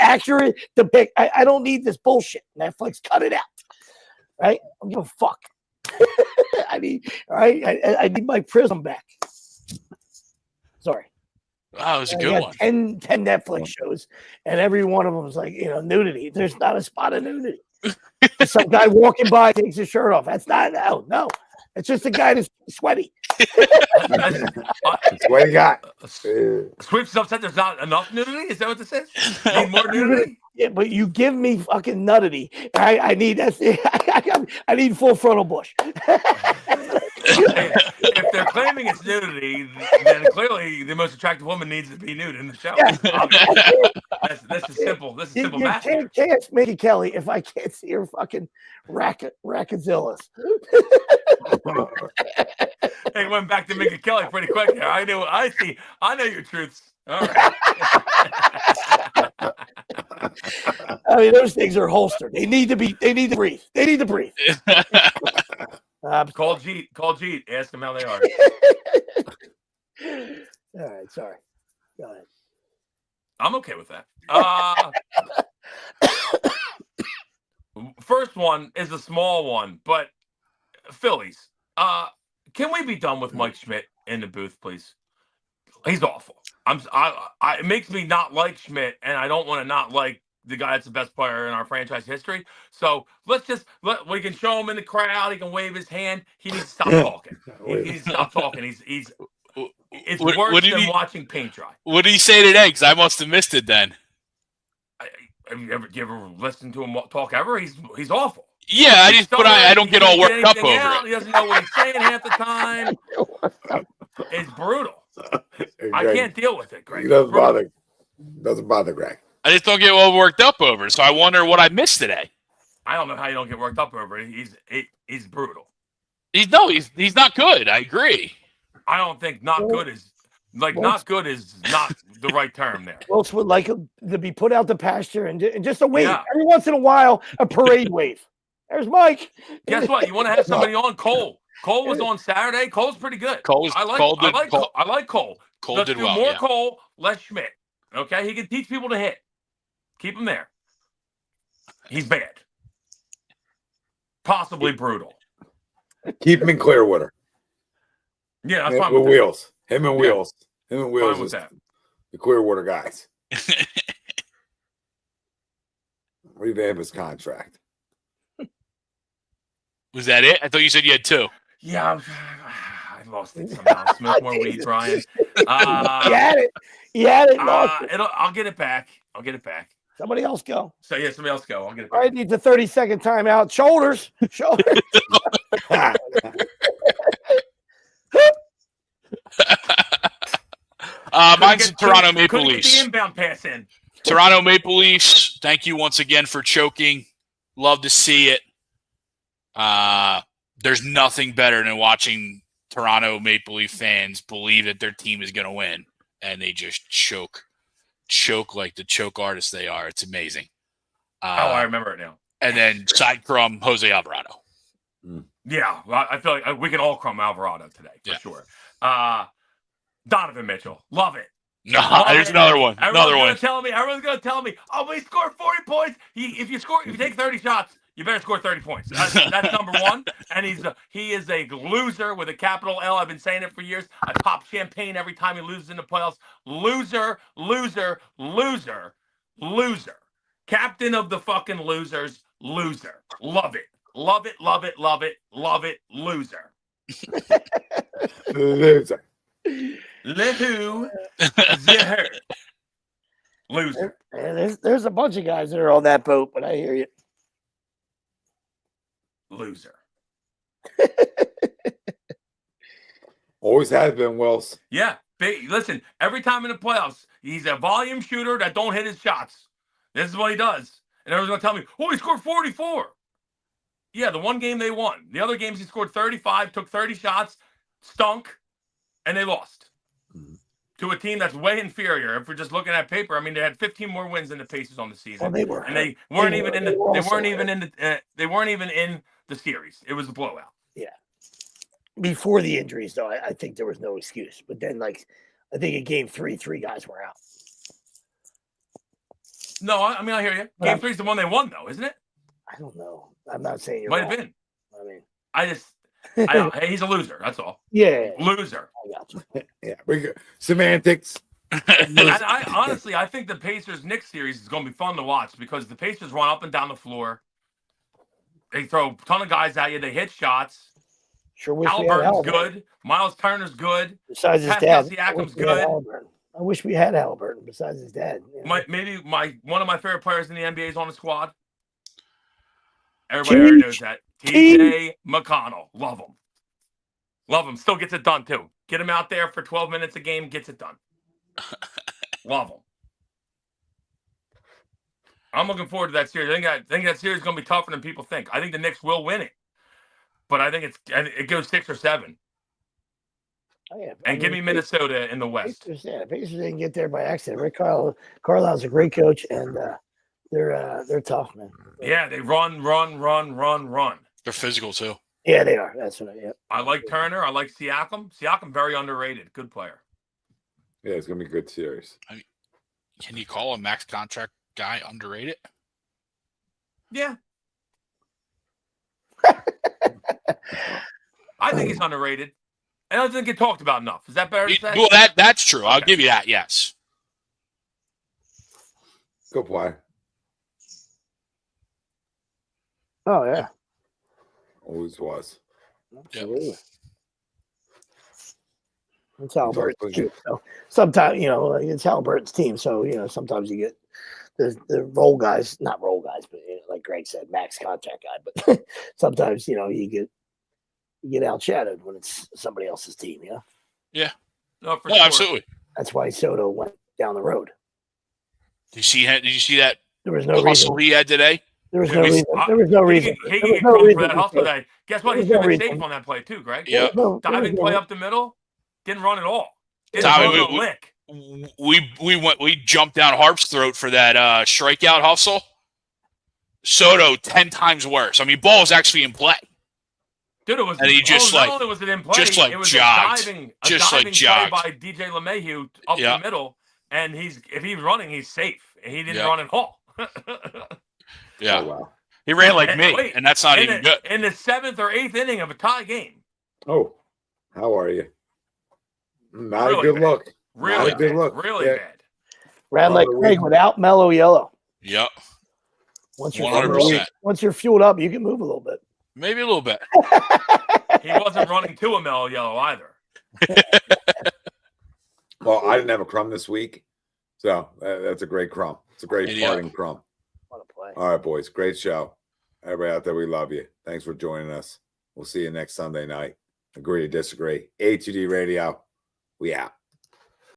accurate depict. I don't need this bullshit. Netflix, cut it out. Right? I don't give a fuck. I need my Prism back. Sorry. Wow, it was a good one. 10 Netflix shows, and every one of them is like, nudity. There's not a spot of nudity. Some guy walking by takes his shirt off. That's not, no. It's just a guy that's sweaty. Sweaty guy. Sweeps upset there's not enough nudity? Is that what this is? Need more nudity? Yeah, but you give me fucking nudity. I need full frontal bush. If they're claiming it's nudity, then clearly the most attractive woman needs to be nude in the show. Yeah. This is simple. This is simple you math. Can't Mickey Kelly if I can't see her fucking racketzillas. Hey, went back to Mick Kelly pretty quick there. I know your truths. All right. I mean, those things are holstered. They need to breathe. They need to breathe. Call Jeet. Ask them how they are. All right, sorry. Go ahead. I'm okay with that. First one is a small one, but Phillies. Can we be done with Mike Schmidt in the booth, please? He's awful. It makes me not like Schmidt, and I don't want to not like the guy that's the best player in our franchise history. So we can show him in the crowd. He can wave his hand. He needs to stop talking. He needs to stop talking. It's worse than watching paint dry. What did he say today? Because I must have missed it then. Have you ever listened to him talk ever? He's awful. Yeah, I don't get all worked up over it. He doesn't know what he's saying half the time. It's brutal. I can't deal with it, Greg. He doesn't bother Greg. I just don't get all worked up over it. So I wonder what I missed today. I don't know how you don't get worked up over it. He's brutal. He's not good. I agree. I don't think not good is not the right term there. Wilkes would like to be put out the pasture and just a wave. Yeah. Every once in a while, a parade wave. There's Mike. Guess what? You want to have somebody on? Cole. Cole was on Saturday. Cole's pretty good. I like Cole. Cole did well. More Cole, less Schmidt. Okay, he can teach people to hit. Keep him there. He's bad. Possibly brutal. Keep him in Clearwater. Yeah, that's fine with Wheels. Him and Wheels. Him and Wheels is the Clearwater guys. Revamp his contract. Was that it? I thought you said you had two. Yeah, I lost it somehow. Smoke more weed, Brian. You had it. I'll get it back. Somebody else go. So yeah, somebody else go. I'll get it back. All right, needs a 30-second timeout. Shoulders. Mine's Toronto Maple Leafs. The inbound pass in. Toronto Maple Leafs. Thank you once again for choking. Love to see it. there's nothing better than watching Toronto Maple Leaf fans believe that their team is going to win, and they just choke like the choke artists they are. It's amazing. I remember it now. And then side crumb Jose Alvarado. Yeah, well, I feel like we can all crumb Alvarado today for sure. Donovan Mitchell, love it. No, there's another one. Everyone's gonna tell me, oh, but he scored 40 points. If you take 30 shots, you better score 30 points. That's number one. And he is a loser with a capital L. I've been saying it for years. I pop champagne every time he loses in the playoffs. Loser, loser, loser, loser. Captain of the fucking losers, loser. Love it. Love it, love it, love it, love it, loser. Loser. Loser. Loser. There's a bunch of guys that are on that boat, but I hear you. Loser. Always has been, Wills. Yeah. Listen, every time in the playoffs, he's a volume shooter that don't hit his shots. This is what he does. And everyone's going to tell me, oh, he scored 44. Yeah, the one game they won. The other games he scored 35, took 30 shots, stunk, and they lost to a team that's way inferior. If we're just looking at paper, I mean, they had 15 more wins than the Pacers on the season. Well, they were, and they weren't even in the series. It was a blowout. Yeah. Before the injuries, though, I think there was no excuse. But then, I think in game 3 guys were out. No, I mean, I hear you. Game 3 is the one they won, though, isn't it? I don't know. I'm not saying you're Might wrong. have been. I mean, hey, he's a loser. That's all. Yeah. Loser. I got you. Yeah, semantics. Honestly, I think the Pacers-Knicks series is going to be fun to watch because the Pacers run up and down the floor. They throw a ton of guys at you. They hit shots. Sure wish Halliburton's good. Miles Turner's good. Besides his Pascal dad. Siakam's good. I wish we had Halliburton besides his dad. You know? Maybe one of my favorite players in the NBA is on the squad. Everybody already knows that. TJ McConnell. Love him. Love him. Still gets it done, too. Get him out there for 12 minutes a game. Gets it done. Love him. I'm looking forward to that series. I think that series is going to be tougher than people think. I think the Knicks will win it. But I think it goes 6 or 7. Oh, yeah. And give me Minnesota in the West. Pacers didn't get there by accident. Rick Carlisle's a great coach, and they're tough, man. Yeah, they run. They're physical too. Yeah, they are. That's what I like Turner. I like Siakam. Siakam, very underrated. Good player. Yeah, it's gonna be a good series. Can you call a max contract guy underrated? Yeah. I think he's underrated. I don't think get talked about enough. Is that better to say? Well, that's true. I'll give you that. Yes. Good play. Oh yeah, Always was. absolutely. It's Halliburton's team. So sometimes it's Halliburton's team. So sometimes you get the role guys, not role guys, but like Greg said, max contract guy. But sometimes you get outshadowed when it's somebody else's team. Yeah. No, sure. Absolutely. That's why Soto went down the road. Did you see that? There was no hustle reason. he had today. There was no reason. There was no reason. He can get called for that hustle today. Guess what? He should have been safe on that play too, Greg. Yeah. Diving play up the middle. Didn't run at all. Didn't Tommy, run a lick. We jumped down Harp's throat for that strikeout hustle. Soto 10 times worse. I mean, ball was actually in play. Dude, it was. And he just not only was it in play, it was jogged. a diving jogged. play by DJ LeMahieu up the middle, and if he's running, he's safe. He didn't run at all. Yeah. Oh, wow. He ran like me, and that's not even good. In the 7th or 8th inning of a tie game. Oh, how are you? Not Really a good bad. look. Really Not a good look. Really Yeah. bad. Ran like Craig without mellow yellow. Yep. Once you're 100%. Once you're fueled up, you can move a little bit. Maybe a little bit. He wasn't running to a mellow yellow either. Well, I didn't have a crumb this week, so that's a great crumb. It's a great parting crumb. What a play. All right, boys. Great show. Everybody out there, we love you. Thanks for joining us. We'll see you next Sunday night. Agree to disagree. A2D Radio. We out.